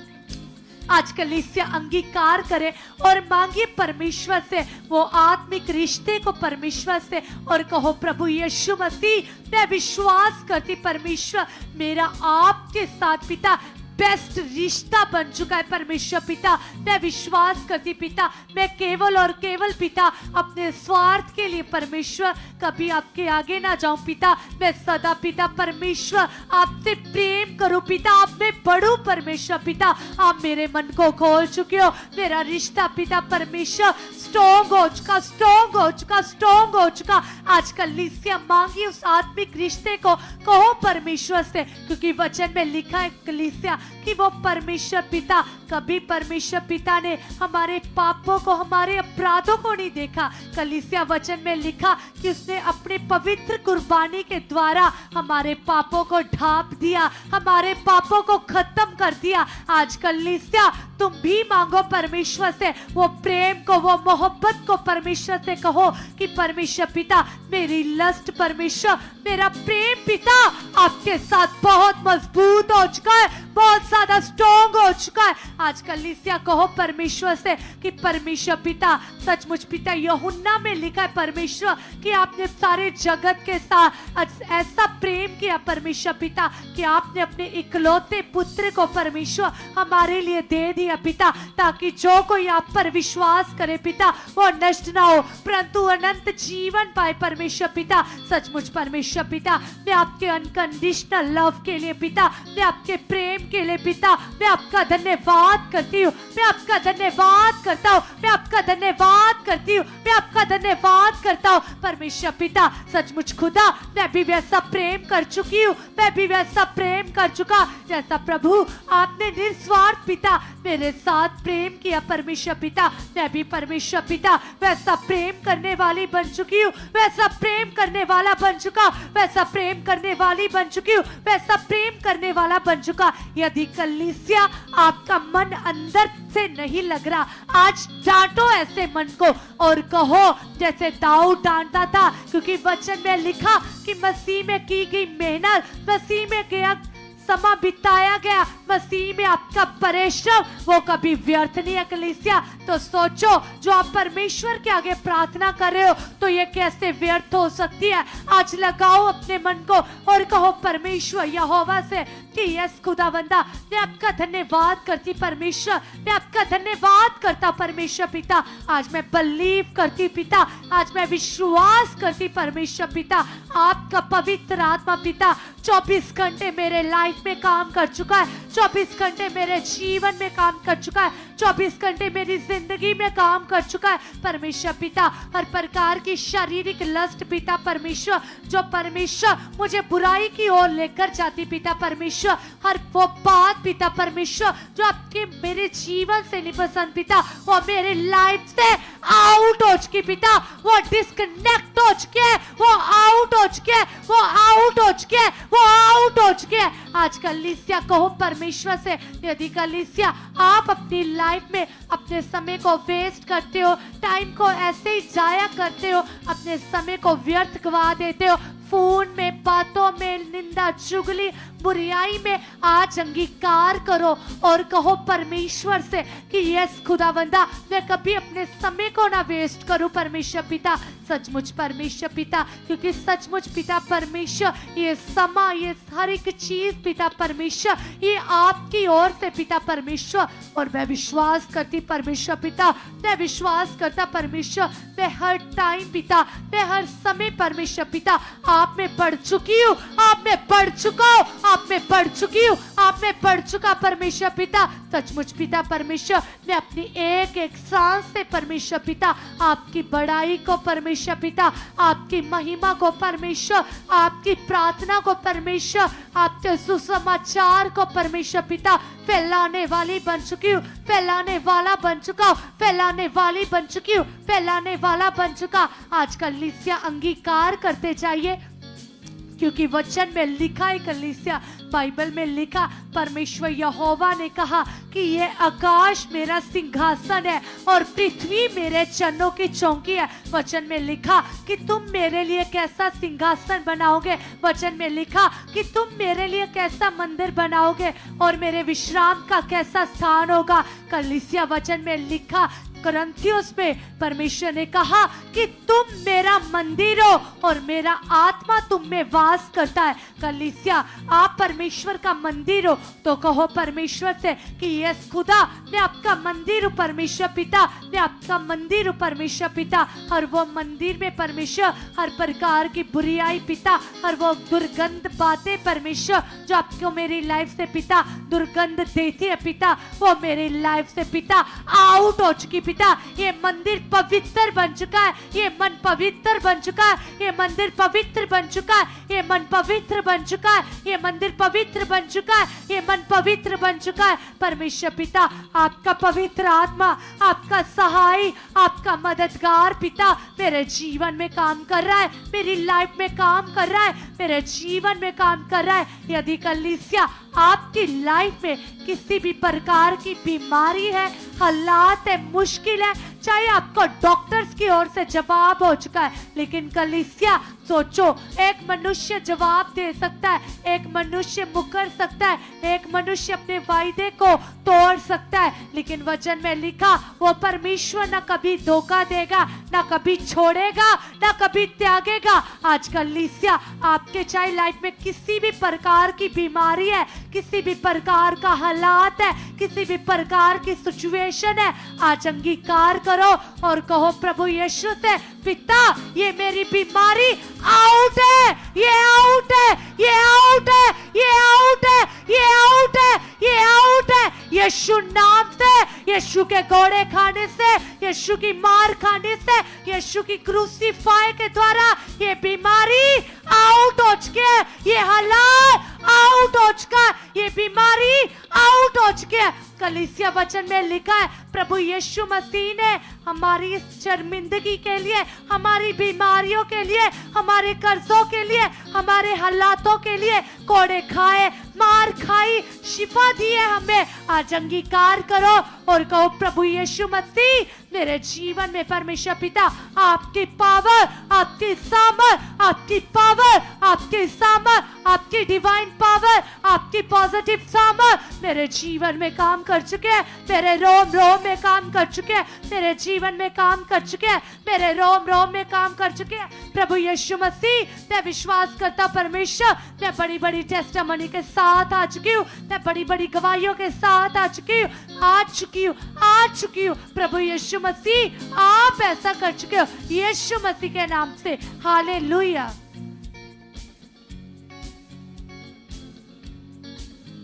आज कलीसिया अंगीकार करे और मांगिए परमेश्वर से वो आत्मिक रिश्ते को परमेश्वर से, और कहो प्रभु यीशु मसीह, मैं विश्वास करती परमेश्वर, मेरा आपके साथ पिता बेस्ट रिश्ता बन चुका है। परमेश्वर पिता, मैं विश्वास करती पिता, मैं केवल और केवल पिता अपने स्वार्थ के लिए परमेश्वर कभी आपके आगे ना जाऊं पिता। मैं सदा पिता परमेश्वर आपसे प्रेम करूं पिता, आप में बढ़ूं परमेश्वर पिता। आप मेरे मन को खोल चुके हो, मेरा रिश्ता पिता परमेश्वर स्ट्रॉन्ग हो चुका, स्ट्रॉन्ग हो चुका, स्ट्रॉन्ग हो चुका। आज कलीसिया मांगी उस आत्मिक रिश्ते को, कहो परमेश्वर से, क्योंकि वचन में लिखा है कलीसिया कि वो परमेश्वर पिता, कभी परमेश्वर पिता ने हमारे पापों को, हमारे अपराधों को नहीं देखा। कलीसिया वचन में लिखा कि उसने अपने पवित्र कुर्बानी के द्वारा हमारे पापों को ढांप दिया, हमारे पापों को खत्म कर दिया। आज कलीसिया तुम भी मांगो परमेश्वर से वो प्रेम को, वो मोहब्बत को परमेश्वर से कहो कि परमेश्वर पिता, मेरी लस्ट परमेश्वर, मेरा प्रेम पिता आपके साथ बहुत मजबूत हो चुका है, बहुत ज्यादा स्ट्रॉन्ग हो चुका है। आज कलीसिया कहो परमेश्वर से कि परमेश्वर पिता, सचमुच पिता यूहन्ना में लिखा है परमेश्वर कि आपने सारे जगत के साथ ऐसा प्रेम किया परमेश्वर पिता कि आपने अपने इकलौते पुत्र को परमेश्वर हमारे लिए दे दिया पिता, ताकि जो कोई आप पर विश्वास करे पिता वो नष्ट ना हो परंतु अनंत जीवन पाए परमेश्वर पिता। सचमुच परमेश्वर पिता, मैं आपके अनकंडीशनल लव के लिए पिता, मैं आपके प्रेम के लिए पिता, मैं आपका धन्यवाद करती हूँ, मैं आपका धन्यवाद करता हूँ, मैं आपका धन्यवाद करती हूँ, मैं आपका धन्यवाद करता हूँ परमेश्वर पिता। सचमुच खुदा, मैं भी वैसा प्रेम कर चुकी हूँ, मैं भी वैसा प्रेम कर चुका जैसा प्रभु आपने निस्वार्थ पिता मेरे साथ प्रेम किया परमेश्वर पिता। मैं भी परमेश्वर पिता वैसा प्रेम करने वाली बन चुकी हूँ, वैसा प्रेम करने वाला बन चुका, वैसा प्रेम करने वाली बन चुकी हूँ, वैसा प्रेम करने वाला बन चुका। यदि कलीसिया आपका मन अंदर से नहीं लग रहा, आज डांटो ऐसे मन को और कहो जैसे दाऊद डांटता था, क्योंकि वचन में लिखा कि मसीह में की गई मेहनत, मसीह में गया समा बिताया गया, मसीह में आपका परिश्रम वो कभी व्यर्थ नहीं है कलीसिया। तो सोचो, जो आप परमेश्वर के आगे प्रार्थना कर रहे हो तो ये कैसे व्यर्थ हो सकती है। आज लगाओ अपने मन को और कहो परमेश्वर यहोवा से कि यस खुदावंदा, मैं आपका धन्यवाद करती परमेश्वर, मैं आपका धन्यवाद करता परमेश्वर पिता। आज मैं बिलीव करती पिता, आज मैं विश्वास करती परमेश्वर पिता, आपका पवित्र आत्मा पिता 24 घंटे मेरे लाइफ में काम कर चुका है, 24 घंटे मेरे जीवन में काम कर चुका है, 24 घंटे मेरी जिंदगी में काम कर चुका है परमेश्वर पिता। हर प्रकार की शारीरिक लस्ट पिता परमेश्वर, जो परमेश्वर मुझे बुराई की ओर लेकर जाती पिता परमेश्वर, हर वो बात पिता परमेश्वर जो आपके मेरे जीवन से नहीं पसंद पिता, वो मेरे लाइफ से आउट हो चुकी पिता, वो डिस्कनेक्ट हो चुके हैं, वो आउट हो चुके हैं, वो आउट हो चुके हैं, वो आउट हो चुके हैं। आज कलीसिया कहो परमेश्वर से, यदि कलीसिया आप अपनी लाइफ में अपने समय को वेस्ट करते हो, टाइम को ऐसे ही जाया करते हो, अपने समय को व्यर्थ गवा देते हो, फोन में, बातों में, निंदा, चुगली, बुराई में आज अंगीकार करो और कहो परमेश्वर से कि यस खुदावंदा, मैं कभी अपने समय को ना वेस्ट करूं परमेश्वर पिता, सचमुच परमेश्वर पिता, क्योंकि सचमुच पिता परमेश्वर ये समा, ये हर एक चीज पिता परमेश्वर ये आपकी ओर से पिता परमेश्वर। और मैं विश्वास करती परमेश्वर पिता, मैं विश्वास करता परमेश्वर, मैं हर टाइम पिता, मैं हर समय परमेश्वर पिता आप में बढ़ चुकी हूँ, आप में बढ़ चुका हूँ, आप में बढ़ चुकी हूँ, आप में बढ़ चुका परमेश्वर पिता। सचमुच पिता परमेश्वर, मैं अपनी एक एक सांस से परमेश्वर पिता आपकी बड़ाई को परमेश्वर पिता, आपकी महिमा को परमेश्वर, आपकी प्रार्थना को परमेश्वर, आपके सुसमाचार को परमेश्वर पिता फैलाने वाली बन चुकी हूँ, फैलाने वाला बन चुका हूँ, फैलाने वाली बन चुकी हूँ, फैलाने वाला बन चुका। आज कलीसिया अंगीकार करते जाइए, क्योंकि वचन में लिखा है, कलीसिया बाइबल में लिखा, परमेश्वर यहोवा ने कहा कि ये आकाश मेरा सिंहासन है और पृथ्वी मेरे चरणों की चौकी है। वचन में लिखा कि तुम मेरे लिए कैसा सिंहासन बनाओगे, वचन में लिखा कि तुम मेरे लिए कैसा मंदिर बनाओगे और मेरे विश्राम का कैसा स्थान होगा। कलीसिया वचन में लिखा कुरिन्थियोस में परमेश्वर ने कहा कि तुम मेरा मंदिर हो और मेरा आत्मा तुम में वास करता है। कलीसिया आप परमेश्वर का मंदिर हो, तो कहो परमेश्वर से कि यस खुदा, मैं आपका मंदिर हूँ परमेश्वर पिता, मैं आपका मंदिर हूँ परमेश्वर पिता। और वो मंदिर में परमेश्वर हर प्रकार की बुराई पिता, और वो दुर्गंध बातें परमेश्वर जो आपको मेरी लाइफ से पिता दुर्गंध देती है पिता, वो मेरी लाइफ से पिता आउट हो चुकी पिता। ये मंदिर पवित्र बन चुका है, ये मन पवित्र बन चुका है, ये मंदिर पवित्र बन चुका है, ये मन पवित्र बन चुका है, ये मंदिर पवित्र बन चुका है, ये मन पवित्र बन चुका है। परमेश्वर पिता आपका पवित्र आत्मा, आपका सहाय, आपका मददगार पिता मेरे जीवन में काम कर रहा है, मेरी लाइफ में काम कर रहा है, मेरे जीवन में काम कर रहा है। यदि कलीसिया आपकी लाइफ में किसी भी प्रकार की बीमारी है, हालात है, मुश्किल है, चाहे आपको डॉक्टर्स की ओर से जवाब हो चुका है, लेकिन कलीसिया सोचो, एक मनुष्य जवाब दे सकता है, एक मनुष्य मुकर सकता है, एक मनुष्य अपने वायदे को तोड़ सकता है, लेकिन वचन में लिखा वो परमेश्वर ना कभी धोखा देगा, ना कभी छोड़ेगा, ना कभी त्यागेगा। आज कलीसिया आपके चाहे लाइफ में किसी भी प्रकार की बीमारी है, किसी भी प्रकार का हालात है, किसी भी प्रकार की सिचुएशन है, आज अंगीकार करो और कहो प्रभु यीशु से, पिता ये मेरी बीमारी आउट है, ये आउट है, ये आउट है, ये आउट है, ये आउट है, ये आउट है। यीशु नाम से, यीशु के घोड़े खाने से, यीशु की मार खाने से, यीशु की क्रूसीफाई के द्वारा ये बीमारी आउट हो चुकी है, ये हालात आउट हो चुका है, ये बीमारी आउट हो चुकी है। कलीसिया वचन में लिखा है प्रभु यीशु मसीह ने हमारी इस शर्मिंदगी के लिए, हमारी बीमारियों के लिए, हमारे कर्जों के लिए, हमारे हालातों के लिए कोड़े खाए, मार खाई, शिफा दी है हमें। आज अंगीकार करो और कहो प्रभु यीशु मसीह मेरे जीवन में परमेश्वर पिता आपकी पावर, आपकी सामर्थ, आपकी पावर, आपकी सामर्थ, आपकी डिवाइन पावर, आपकी पॉजिटिव सामर्थ मेरे जीवन में काम कर चुके हैं, मेरे रोम रोम में काम कर चुके हैं, मेरे जीवन में काम कर चुके हैं, मेरे रोम रोम में काम कर चुके हैं। प्रभु यीशु मसीह मैं विश्वास करता परमेश्वर, मैं बड़ी बड़ी टेस्टिमनी के साथ आ चुकी हूँ, मैं बड़ी बड़ी गवाहियों के साथ आ चुकी हूँ, आ चुकी हूँ। प्रभु यीशु मसीह आप ऐसा कर चुके हो यीशु मसीह के नाम से, हालेलुया।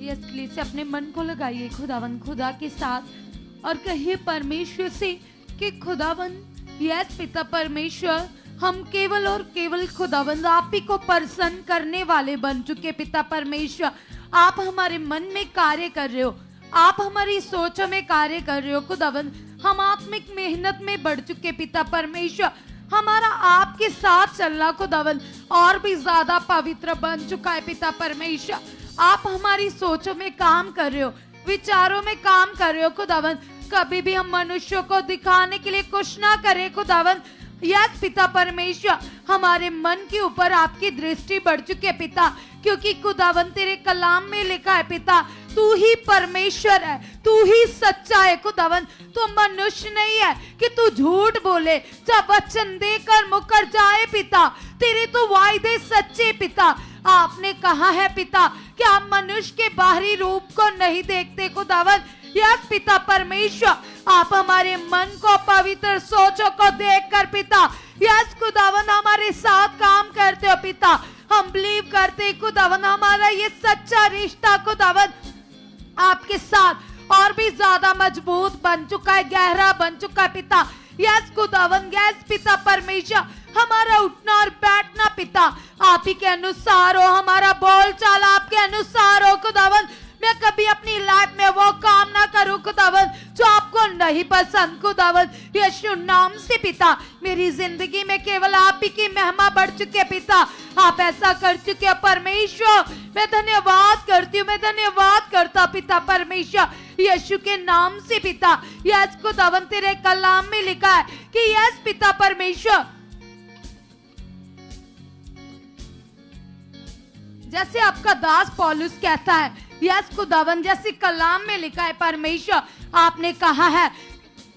यस कलीसिया अपने मन को लगाइए खुदावंद खुदा के साथ और कहिए परमेश्वर से कि खुदावंद यस पिता परमेश्वर, हम केवल और केवल खुदावंद आप ही को प्रसन्न करने वाले बन चुके पिता परमेश्वर। आप हमारे मन में कार्य कर रहे हो, आप हमारी सोचों में कार्य कर रहे हो खुदावंद। हम आत्मिक मेहनत में बढ़ चुके पिता परमेश्वर, हमारा आपके साथ चलना खुदावंद और भी ज्यादा पवित्र बन चुका है पिता परमेश्वर। आप हमारी सोचों में काम कर रहे हो, विचारों में काम कर रहे हो खुदावंद। कभी भी हम मनुष्यों को दिखाने के लिए कुछ ना करें खुदावंद, यस पिता परमेश्वर, हमारे मन के ऊपर आपकी दृष्टि बढ़ चुकी है पिता, क्योंकि खुदावन तेरे कलाम में लिखा है पिता, तू ही परमेश्वर है, तू ही सच्चा है खुदावन, तू मनुष्य नहीं है कि तू झूठ बोले, जब वचन देकर मुकर जाए पिता, तेरे तो वायदे सच्चे पिता। आपने कहा है पिता कि आप मनुष्य के बाहरी रूप को नहीं देखते खुदावन। यस पिता परमेश्वर, आप हमारे मन को, पवित्र सोचों को देखकर पिता, यस खुदावन हमारे साथ काम करते हो पिता। हम बिलीव करते खुदावन, हमारा ये सच्चा रिश्ता खुदावन आपके साथ और भी ज्यादा मजबूत बन चुका है, गहरा बन चुका है पिता। यस खुदावन, यस पिता परमेश्वर, हमारा उठना और बैठना पिता आप ही के अनुसार हो, हमारा बोलचाल आपके अनुसार हो खुदावन। मैं कभी अपनी लाइफ में वो काम ना करूं खुदावन जो आपको नहीं पसंद खुदावन। यीशु नाम से पिता, मेरी जिंदगी में केवल आप ही की महिमा बढ़ चुके पिता, आप ऐसा कर चुके हैं परमेश्वर। मैं धन्यवाद करती हूँ, मैं धन्यवाद करता पिता परमेश्वर यीशु के नाम से पिता। यस खुदावन, तेरे कलाम में लिखा है कि यस पिता परमेश्वर, जैसे आपका दास पौलुस कहता है, यस खुदावन जैसे कलाम में लिखा है परमेश्वर, आपने कहा है,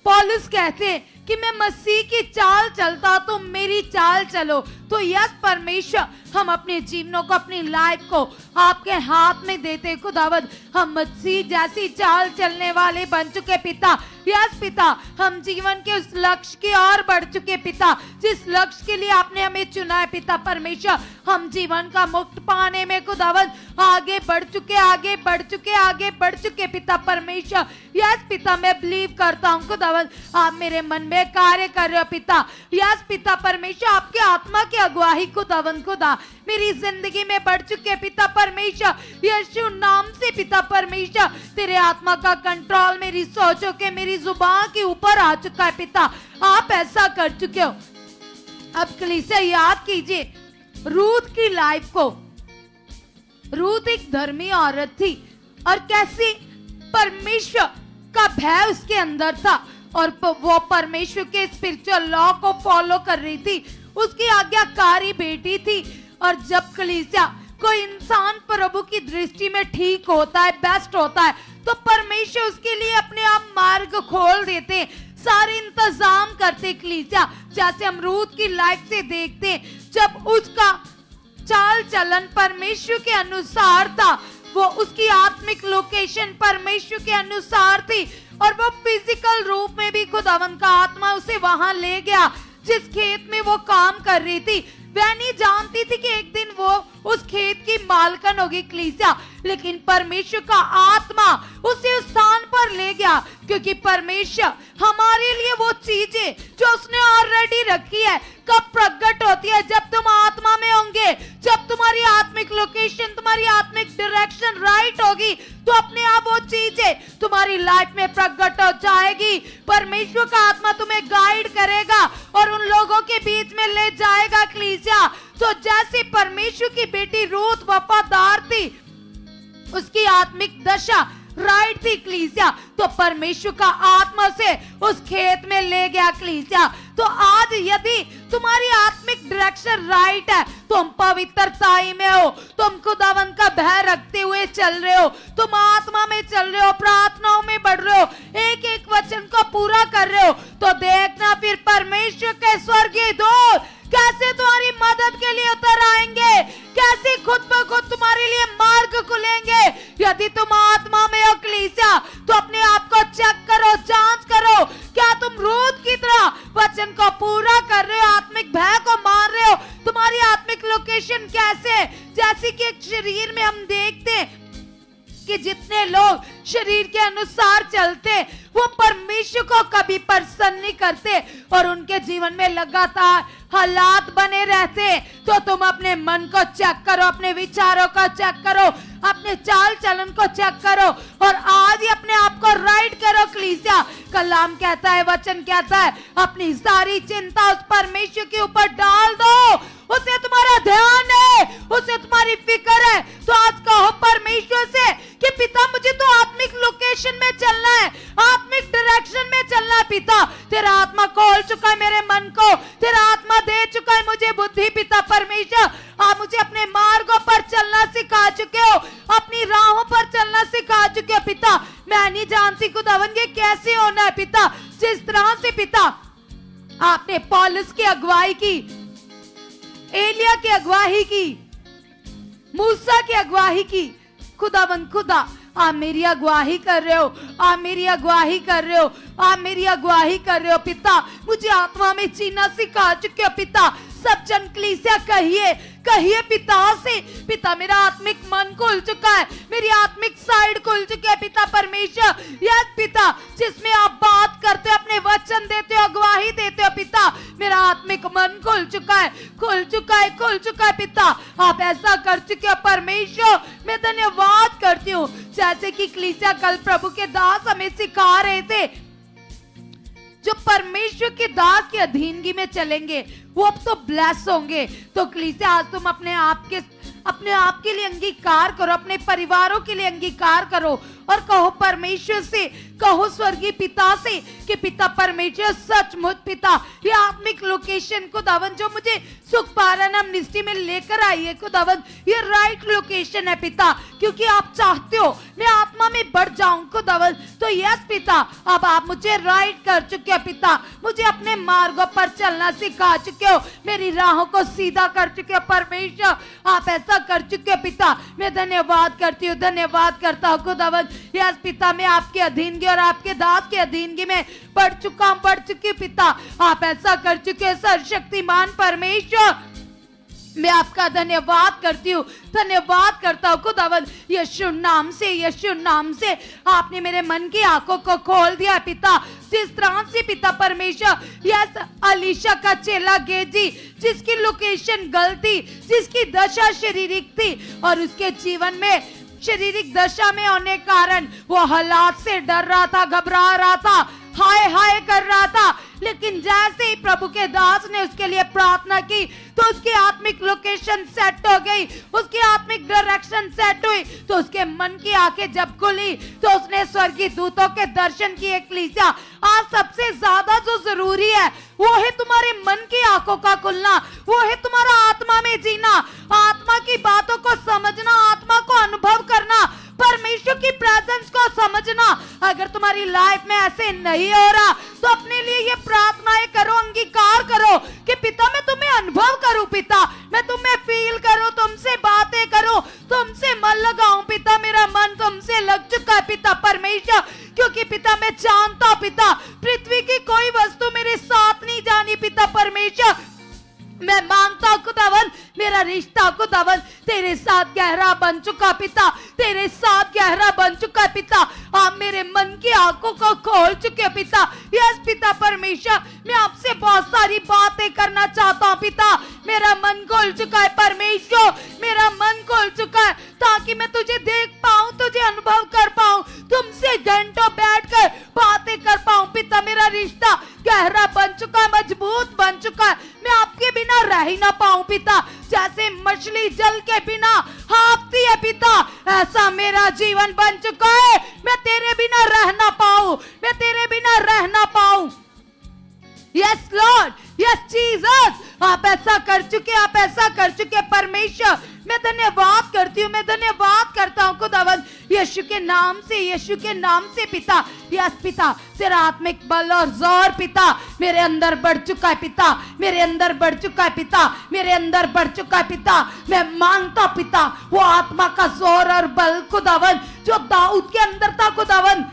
पौलुस कहते हैं कि मैं मसीह की चाल चलता तो मेरी चाल चलो। तो यस परमेश्वर, हम अपने जीवनों को, अपनी लाइफ को आपके हाथ में देते खुदावंद। हम मसीह जैसी चाल चलने वाले बन चुके पिता। यस पिता, हम जीवन के उस लक्ष्य की ओर बढ़ चुके पिता, जिस लक्ष्य के लिए आपने हमें चुना है पिता परमेश्वर। हम जीवन का मुक्त पाने में खुदावंद आगे बढ़ चुके, आगे बढ़ चुके, आगे बढ़ चुके पिता परमेश्वर। यस पिता, मैं बिलीव करता हूँ खुदावंद आप मेरे मन में कार्य कर रहे हो पिता। यस पिता परमेश्वर, आपके आत्मा की अगुवाई खुदावंद खुदा मेरी जिंदगी में बढ़ चुके पिता परमेश्वर। यीशु नाम से पिता परमेश्वर, तेरे आत्मा का कंट्रोल मेरी सोचों के, मेरी जुबान के ऊपर आ चुका है पिता। आप ऐसा कर चुके हो। अब कलीसिया याद कीजिए रूथ की लाइफ को। रूथ एक धर्मी औरत थी और कैसी परमेश्वर का भय उसके अंदर था और वो परमेश्वर के स्पिरिचुअल लॉ को फॉलो कर रही थी। उसकी आज्ञाकारी बेटी थी। और जब कलीसिया कोई इंसान प्रभु की दृष्टि में ठीक होता है, बेस्ट होता है, तो परमेश्वर उसके लिए अपने आप मार्ग खोल देते, सारे इंतजाम करते कलीसिया। जैसे हम रूथ की लाइफ से देखते, जब उसका चाल चलन परमेश्वर के अनुसार था, वो उसकी आत्मिक लोकेशन परमेश्वर के अनुसार थी और वो फिजिकल रूप में भी खुदावन का आत्मा उसे वहां ले गया जिस खेत में वो काम कर रही थी। वह नहीं जानती थी कि एक दिन वो उस खेत की मालकन होगी कलीसिया, लेकिन परमेश्वर का आत्मा उसे उस स्थान पर ले गया, क्योंकि परमेश्वर हमारे लिए वो चीजें जो उसने ऑलरेडी रखी है कब प्रकट होती है, जब तुम आत्मा में होंगे, जब तुम्हारी आत्मिक लोकेशन, तुम्हारी आत्मिक डायरेक्शन राइट होगी, तो अपने आप वो चीजें तुम्हारी लाइफ में प्रकट हो जाएगी। परमेश्वर का आत्मा तुम्हें गाइड करेगा और उन लोगों के बीच में ले जाएगा कलीसिया। तो जैसे परमेश्वर की बेटी रूथ वफादार थी, उसकी आत्मिक दशा राइट थी कलीसिया, तो परमेश्वर का आत्मा से उस खेत में ले गया कलीसिया। तो आज यदि तुम्हारी आत्मिक डायरेक्शन राइट है, तुम पवित्रताई में हो, तुम खुदावन का भय रखते हुए चल रहे हो, तुम आत्मा में चल रहे हो, प्रार्थनाओं में बढ़ रहे हो, एक एक वचन को पूरा कर रहे हो, तो देखना फिर परमेश्वर के स्वर्गीय दूत कैसे तुम्हारी मदद के लिए उतर आएंगे, कैसे खुद ब खुद तुम्हारे लिए मार्ग खुलेंगे। यदि तुम आत्मा में हो कलीसिया, तो अपने आप को चेक करो, जांच करो, क्या तुम रूथ की तरह वचन को पूरा कर रहे हो, आत्मिक भय को मान रहे हो, तुम्हारी आत्मिक लोकेशन कैसे। जैसे कि एक शरीर में हम देखते कि जितने लोग शरीर के अनुसार चलते, वो परमेश्वर को कभी प्रसन्न नहीं करते और उनके जीवन में लगातार हालात बने रहते। तो तुम अपने मन को चेक करो, अपने विचारों को चेक करो, अपने चाल चलन को चेक करो और आज ही अपने आप को राइट करो कलीसिया। कलाम कहता है, वचन कहता है, अपनी सारी चिंता उस परमेश्वर के ऊपर डाल दो, उसे तुम्हारा ध्यान है, उसे तुम्हारी फिक्र है। तो आज कहो परमेश्वर से कि पिता मुझे तो आत्मिक लोकेशन में चलना है, आत्मिक डायरेक्शन में चलना चलना है पिता। तेरा आत्मा खोल चुका है मेरे मन को, तेरा आत्मा दे चुका है मुझे बुद्धि पिता परमेश्वर। आप मुझे अपने मार्गों पर चलना सिखा चुके हो, अपनी राहों पर चलना सिखा चुके हो पिता। मैं नहीं जानती खुदावन ये कैसे होना है पिता। जिस तरह से पिता आपने पौलुस की अगुवाई की, एलिया की अगुवाई की, मूसा की अगुवाई की, खुदावन खुदा आप मेरी अगुवाही कर रहे हो, आप मेरी अगुवाही कर रहे हो, आप मेरी अगुवाही कर रहे हो पिता। मुझे आत्मा में जीना सिखा चुके हो पिता। सब जन कलीसिया कहिए कहिए पिता से, पिता मेरा आत्मिक मन खुल चुका है, मेरी आत्मिक साइड खुल चुकी है पिता परमेश्वर। यस पिता, जिसमें आप बात करते हो, अपने वचन देते हो, अगुवाही देते हो पिता, मेरा आत्मिक मन खुल चुका है, खुल चुका है, खुल चुका है पिता। आप ऐसा कर चुके हो परमेश्वर, मैं धन्यवाद करती हूँ। जैसे कि कलीसिया कल प्रभु के दास हमें सिखा रहे थे, जो परमेश्वर के दास की अधीनगी में चलेंगे वो अब तो ब्लेस होंगे। तो कलीसिया आज तुम अपने आप के लिए अंगीकार करो, अपने परिवारों के लिए अंगीकार करो और कहो परमेश्वर से, कहो स्वर्गीय पिता से कि पिता परमेश्वर सचमुच पिता ये आत्मिक लोकेशन खुदावन जो मुझे सुख पालन मिनिस्ट्री में लेकर आई है खुदावन, ये राइट लोकेशन है पिता, क्योंकि आप चाहते हो मैं आत्मा में बढ़ जाऊं खुदावन। तो यस पिता, अब आप मुझे राइट कर चुके हो पिता, मुझे अपने मार्गों पर चलना सिखा चुके हो, मेरी राहों को सीधा कर चुके हो परमेश्वर। आप ऐसा कर चुके हो पिता, मैं धन्यवाद करती हूँ, धन्यवाद करता हूँ खुदावन। यस पिता, मैं आपके अधीनगी और आपके दास के अधीनगी में बढ़ चुकी हूँ पिता। आप ऐसा कर चुके हो सर्वशक्तिमान परमेश्वर, मैं आपका धन्यवाद करती हूँ, धन्यवाद करता हूँ खुदावन। यीशु नाम से आपने मेरे मन की आंखों को खोल दिया पिता। जिस तरह से पिता परमेश्वर यस अलीशा का चेला गेजी, जिसकी लोकेशन गलती, जिसकी दशा शारीरिक थी और उसके जीवन में शारीरिक दशा में होने कारण वो हालात से डर रहा था, घबरा रहा था, हाय हाय कर रहा था, लेकिन जैसे ही प्रभु के दास ने उसके लिए प्रार्थना की तो उसकी आत्मिक लोकेशन सेट हो गई, उसकी आत्मिक डायरेक्शन सेट हुई। तो उसके मन की आंखें जब खुली तो उसने स्वर्गीय दूतों के दर्शन किए। कलीसिया आज सबसे ज्यादा जो जरूरी है वो है तुम्हारे मन की आंखों का खुलना, वो है तुम्हारा आत्मा में जीना, आत्मा की बातों को समझना, आत्मा को अनुभव करना, परमेश्वर की प्रेजेंस को समझना। अगर तुम्हारी लाइफ में ऐसे नहीं हो रहा तो अपने लिए ये प्रार्थनाएं करो, अंगीकार करो कि पिता मैं तुम्हें अनुभव करूं, पिता मैं तुम्हें फील करूं, तुमसे बातें करूं, तुमसे मन लगाऊं पिता। मेरा मन तुमसे लग चुका है पिता परमेश्वर, क्योंकि पिता मैं जानता हूं पिता पृथ्वी की कोई वस्तु मेरे साथ नहीं जानी पिता परमेश्वर। मैं मांगता हूं खुदावन मेरा रिश्ता खुदावन तेरे साथ गहरा बन चुका पिता, तेरे साथ गहरा बन चुका पिता। आप मेरे मन की आंखों को खोल चुके पिता। यस पिता परमेश्वर, मैं आपसे बहुत सारी बातें करना चाहता हूं पिता। मेरा मन खोल चुका है परमेश्वर, मेरा मन खोल चुका है ताकि मैं तुझे देख पाऊं, तुझे अनुभव कर पाऊं, तुमसे घंटों बैठकर बातें कर पाऊं पिता। मेरा रिश्ता गहरा बन चुका है, मजबूत बन चुका है। मैं आपके बिना रह ही ना पाऊं पिता। जैसे मछली जल के बिना हाँफती है पिता, ऐसा मेरा जीवन बन चुका है। मैं तेरे बिना रह ना पाऊं, मैं तेरे बिना रह ना पाऊं। यस लॉर्ड, यस जीसस, आप ऐसा कर चुके, आप ऐसा कर चुके परमेश्वर। मैं धन्यवाद करती हूँ, मैं धन्यवाद करता हूँ खुदावन यीशु के नाम से, यीशु के नाम से पिता। यस पिता, तेरा आत्मिक बल और जोर पिता मेरे अंदर बढ़ चुका है पिता, मेरे अंदर बढ़ चुका है पिता, मेरे अंदर बढ़ चुका है पिता। मैं मांगता पिता वो आत्मा का जोर और बल खुदावन जो दाऊद के अंदर था खुदावन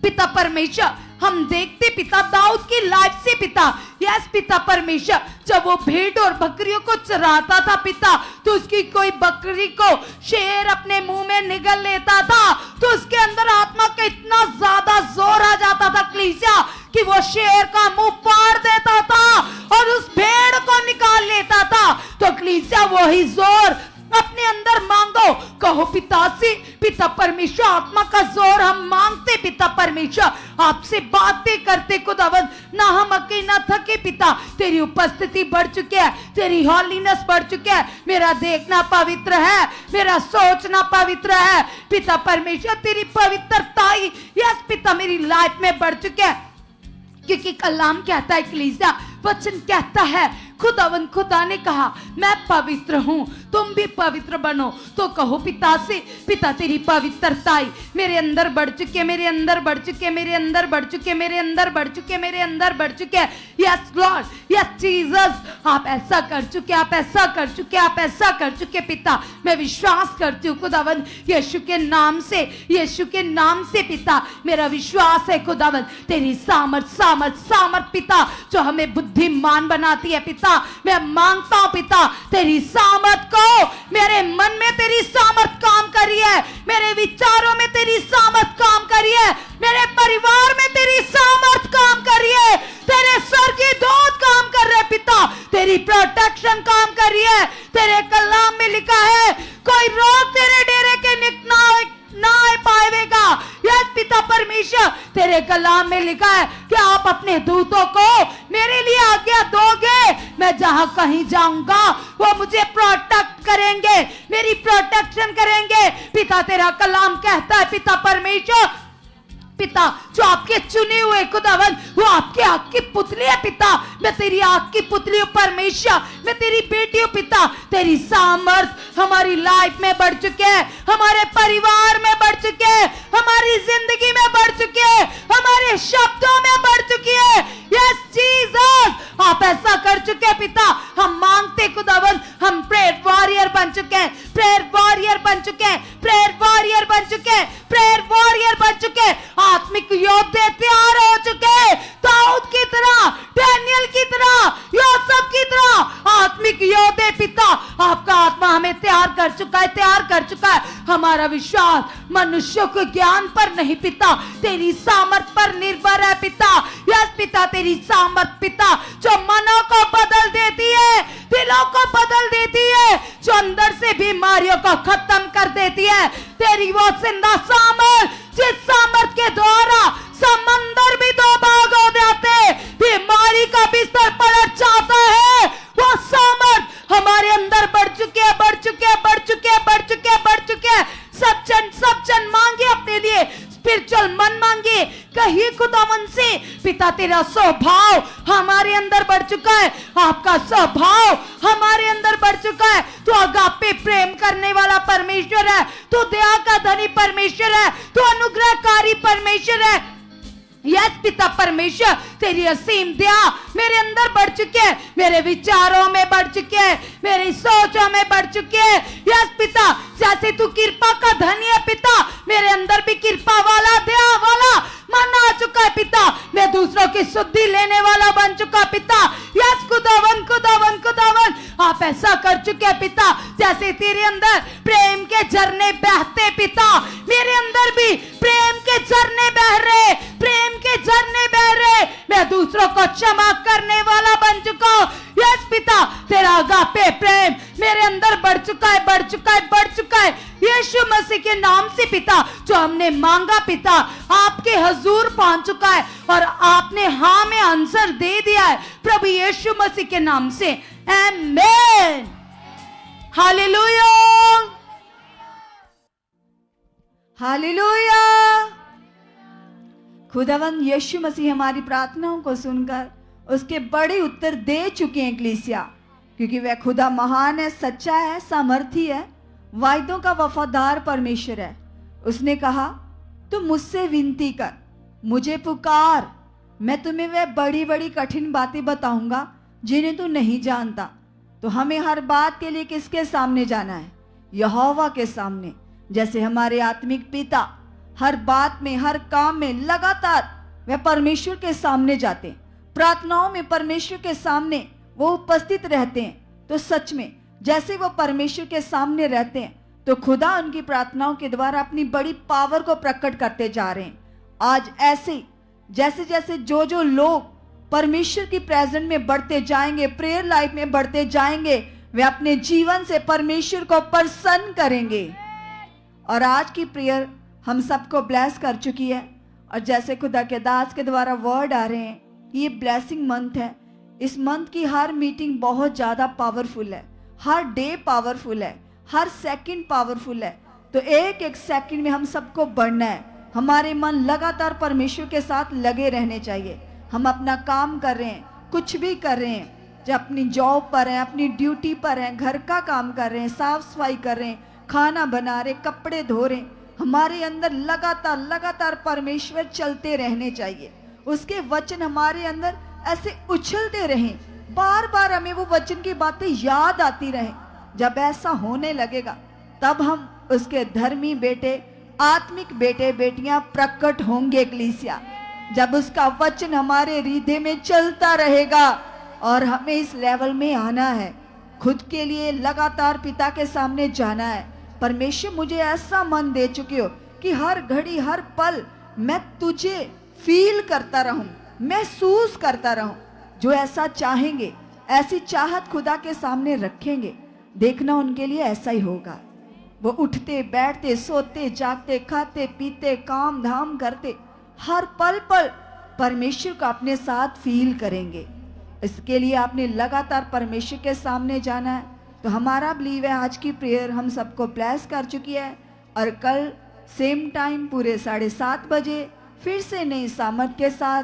पिता परमेश्वर। हम देखते पिता दाऊद की लाइफ से पिता, यस पिता परमेश्वर, जब वो भेड़ और बकरियों को चराता था पिता, तो उसकी कोई बकरी को शेर अपने मुंह में निगल लेता था तो उसके अंदर आत्मा का इतना ज्यादा जोर आ जाता था कलीसिया कि वो शेर का मुंह फाड़ देता था और उस भेड़ को निकाल लेता था। तो कलीसिया वही जोर अपने अंदर मांगो, कहो पिता से पिता परमेश्वर, आत्मा का जोर हम मांगते पिता परमेश्वर, आपसे बातें करते खुदावन, ना हम अकेले ना थके पिता, तेरी उपस्थिति बढ़ चुकी है, तेरी हॉलीनेस बढ़ चुकी है, मेरा देखना पवित्र है, मेरा सोचना पवित्र है पिता परमेश्वर, तेरी पवित्रता ही यस पिता मेरी लाइफ में बढ़ चुकी है, क्योंकि कलाम कहता है, कलीसिया वचन कहता है, खुदावन खुदा ने कहा मैं पवित्र हूं, तुम भी पवित्र बनो। तो कहो पिता से, पिता तेरी पवित्रता मेरे अंदर बढ़ चुके, मेरे अंदर बढ़ चुके, मेरे अंदर बढ़ चुके, मेरे अंदर बढ़ चुके, मेरे अंदर बढ़ चुके। यस लॉर्ड, यस जीसस, आप ऐसा कर चुके, आप ऐसा कर चुके, आप ऐसा कर चुके पिता। मैं विश्वास करती हूँ खुदावन, यीशु के नाम से, यीशु के नाम से पिता मेरा विश्वास है खुदावन, तेरी सामर्थ सामर्थ सामर्थ पिता जो हमें बुद्धिमान बनाती है पिता, मैं मांगता हूं पिता तेरी सामर्थ को, मेरे मन में तेरी सामर्थ काम करी है, मेरे विचारों में तेरी सामर्थ काम करी है, मेरे परिवार में तेरी सामर्थ काम करी है, तेरे स्वर्गीय दूत काम कर रहे पिता, तेरी प्रोटेक्शन काम कर रही है। तेरे कलाम में लिखा है कोई रोग तेरे डेरे के ना आ पाएगा। यस पिता परमेश्वर, तेरे कलाम में लिखा है कि आप अपने दूतों को मेरे लिए आज्ञा दोगे, मैं जहां कहीं जाऊंगा वो मुझे प्रोटेक्ट करेंगे, मेरी प्रोटेक्शन करेंगे पिता। तेरा कलाम कहता है पिता परमेश्वर, पिता जो आपके चुने हुए खुदावन वो आपके आग की पुतली है पिता, मैं तेरी आग की पुतली हूं परमेश्वर, मैं तेरी बेटी हूं पिता। तेरी सामर्थ हमारी लाइफ में बढ़ चुके हैं, हमारे परिवार में बढ़ चुके हैं, हमारी जिंदगी में बढ़ चुके हैं, हमारे शब्दों में बढ़ चुकी है। यस जीसस, आप ऐसा कर चुके हैं पिता, हम मांगते खुदावन, हम प्रेयर वॉरियर बन चुके हैं, प्रेयर वॉरियर बन चुके हैं, प्रेयर वॉरियर बन चुके हैं, प्रेयर वॉरियर बन चुके हैं, आत्मिक योद्धे तैयार हो चुके, दाऊद की तरह, डैनियल की तरह, यूसुफ की तरह आत्मिक योद्धे पिता। आपका आत्मा हमें तैयार कर चुका है, तैयार कर चुका है। हमारा विश्वास मनुष्यों के ज्ञान पर नहीं पिता, तेरी सामर्थ पर निर्भर है पिता। यस पिता, तेरी सामर्थ पिता जो मनों को बदल देती है, दिलों को बदल देती है, जो अंदर से बीमारियों को खत्म कर देती है, तेरी वो जिंदा सामर्थ जिस सामर्थ के द्वारा समंदर भी दो भाग हो जाते, बीमारी का बिस्तर पलट जाता है, वो सामर्थ हमारे अंदर बढ़ चुके हैं, बढ़ चुके हैं, बढ़ चुके हैं, बढ़ चुके हैं, बढ़ चुके हैं। सब जन मांगे अपने लिए स्पिरिचुअल मन मांगे, कहिए खुदावन से पिता तेरा स्वभाव हमारे अंदर बढ़ चुका है, आपका स्वभाव हमारे अंदर बढ़ चुका है। तू अगापे प्रेम करने वाला परमेश्वर है, तू दया का धनी परमेश्वर है, तू अनुग्रहकारी परमेश्वर है। यस पिता परमेश्वर, तेरी असीम दया मेरे अंदर बढ़ चुकी है, मेरे विचारों में बढ़ चुके हैं, मेरी सोचों में बढ़ चुके हैं। यस पिता, जैसे तू कृपा का धनी है पिता, मेरे अंदर भी कृपा वाला दया वाला मन आ चुका है पिता, मैं दूसरों की शुद्धि लेने वाला बन चुका पिता। यस खुदावन खुदावन खुदावन, आप ऐसा कर चुके हैं पिता, जैसे तेरे अंदर प्रेम के झरने बहते पिता, मेरे अंदर भी प्रेम के झरने बह रहे, प्रेम के झरने बह रहे, मैं दूसरों को क्षमा करने वाला बन चुका हूं। यस पिता, तेरा अगापे प्रेम मेरे अंदर बढ़ चुका है, बढ़ चुका है, बढ़ चुका है। यीशु मसीह के नाम से पिता, जो हमने मांगा पिता आपके हजूर पहुंच चुका है और आपने हाँ में आंसर दे दिया है, प्रभु यीशु मसीह के नाम से आमीन, हालेलुया, हालेलुया। खुदावंद यीशु मसीह हमारी प्रार्थनाओं को सुनकर उसके बड़े उत्तर दे चुके हैं कलीसिया, क्योंकि वह खुदा महान है, सच्चा है, सामर्थी है, वायदों का वफादार परमेश्वर है। उसने कहा तू मुझसे विनती कर, मुझे पुकार, मैं तुम्हें वह बड़ी बड़ी कठिन बातें बताऊंगा जिन्हें तू नहीं जानता। तो हमें हर बात के लिए किसके सामने जाना है? यहोवा के सामने। जैसे हमारे आत्मिक पिता हर बात में, हर काम में लगातार वह परमेश्वर के सामने जाते हैं, प्रार्थनाओं में परमेश्वर के सामने वो उपस्थित रहते हैं, तो सच में जैसे वो परमेश्वर के सामने रहते हैं तो खुदा उनकी प्रार्थनाओं के द्वारा अपनी बड़ी पावर को प्रकट करते जा रहे हैं। आज ऐसे जैसे जैसे जो लोग परमेश्वर की प्रेजेंस में बढ़ते जाएंगे, प्रेयर लाइफ में बढ़ते जाएंगे, वे अपने जीवन से परमेश्वर को प्रसन्न करेंगे। और आज की प्रेयर हम सबको ब्लेस कर चुकी है। और जैसे खुदा के दास के द्वारा वर्ड आ रहे हैं, ये ब्लेसिंग मंथ है। इस मंथ की हर मीटिंग बहुत ज़्यादा पावरफुल है, हर डे पावरफुल है, हर सेकंड पावरफुल है। तो एक एक सेकंड में हम सबको बढ़ना है। हमारे मन लगातार परमेश्वर के साथ लगे रहने चाहिए। हम अपना काम कर रहे हैं, कुछ भी कर रहे हैं, जब अपनी जॉब पर हैं, अपनी ड्यूटी पर हैं, घर का काम कर रहे हैं, साफ सफाई कर रहे हैं, खाना बना रहे, कपड़े धो रहे, हमारे अंदर लगातार लगातार परमेश्वर चलते रहने चाहिए। उसके वचन हमारे अंदर ऐसे उछलते रहें, बार बार हमें वो वचन की बातें याद आती रहें। जब ऐसा होने लगेगा तब हम उसके धर्मी बेटे, आत्मिक बेटे बेटियां प्रकट होंगे एक्लीसिया। जब उसका वचन हमारे हृदय में चलता रहेगा। और हमें इस लेवल में आना है, खुद के लिए लगातार पिता के सामने जाना है। परमेश्वर मुझे ऐसा मन दे चुके हो कि हर घड़ी हर पल मैं तुझे फील करता रहूं, महसूस करता रहूं। जो ऐसा चाहेंगे, ऐसी चाहत खुदा के सामने रखेंगे, देखना उनके लिए ऐसा ही होगा। वो उठते बैठते सोते जागते खाते पीते काम धाम करते हर पल पल परमेश्वर को अपने साथ फील करेंगे। इसके लिए आपने लगातार परमेश्वर के सामने जाना है। तो हमारा बिलीव है आज की प्रेयर हम सबको ब्लेस कर चुकी है। और कल सेम टाइम पूरे 7:30 बजे फिर से नई सामर्थ के साथ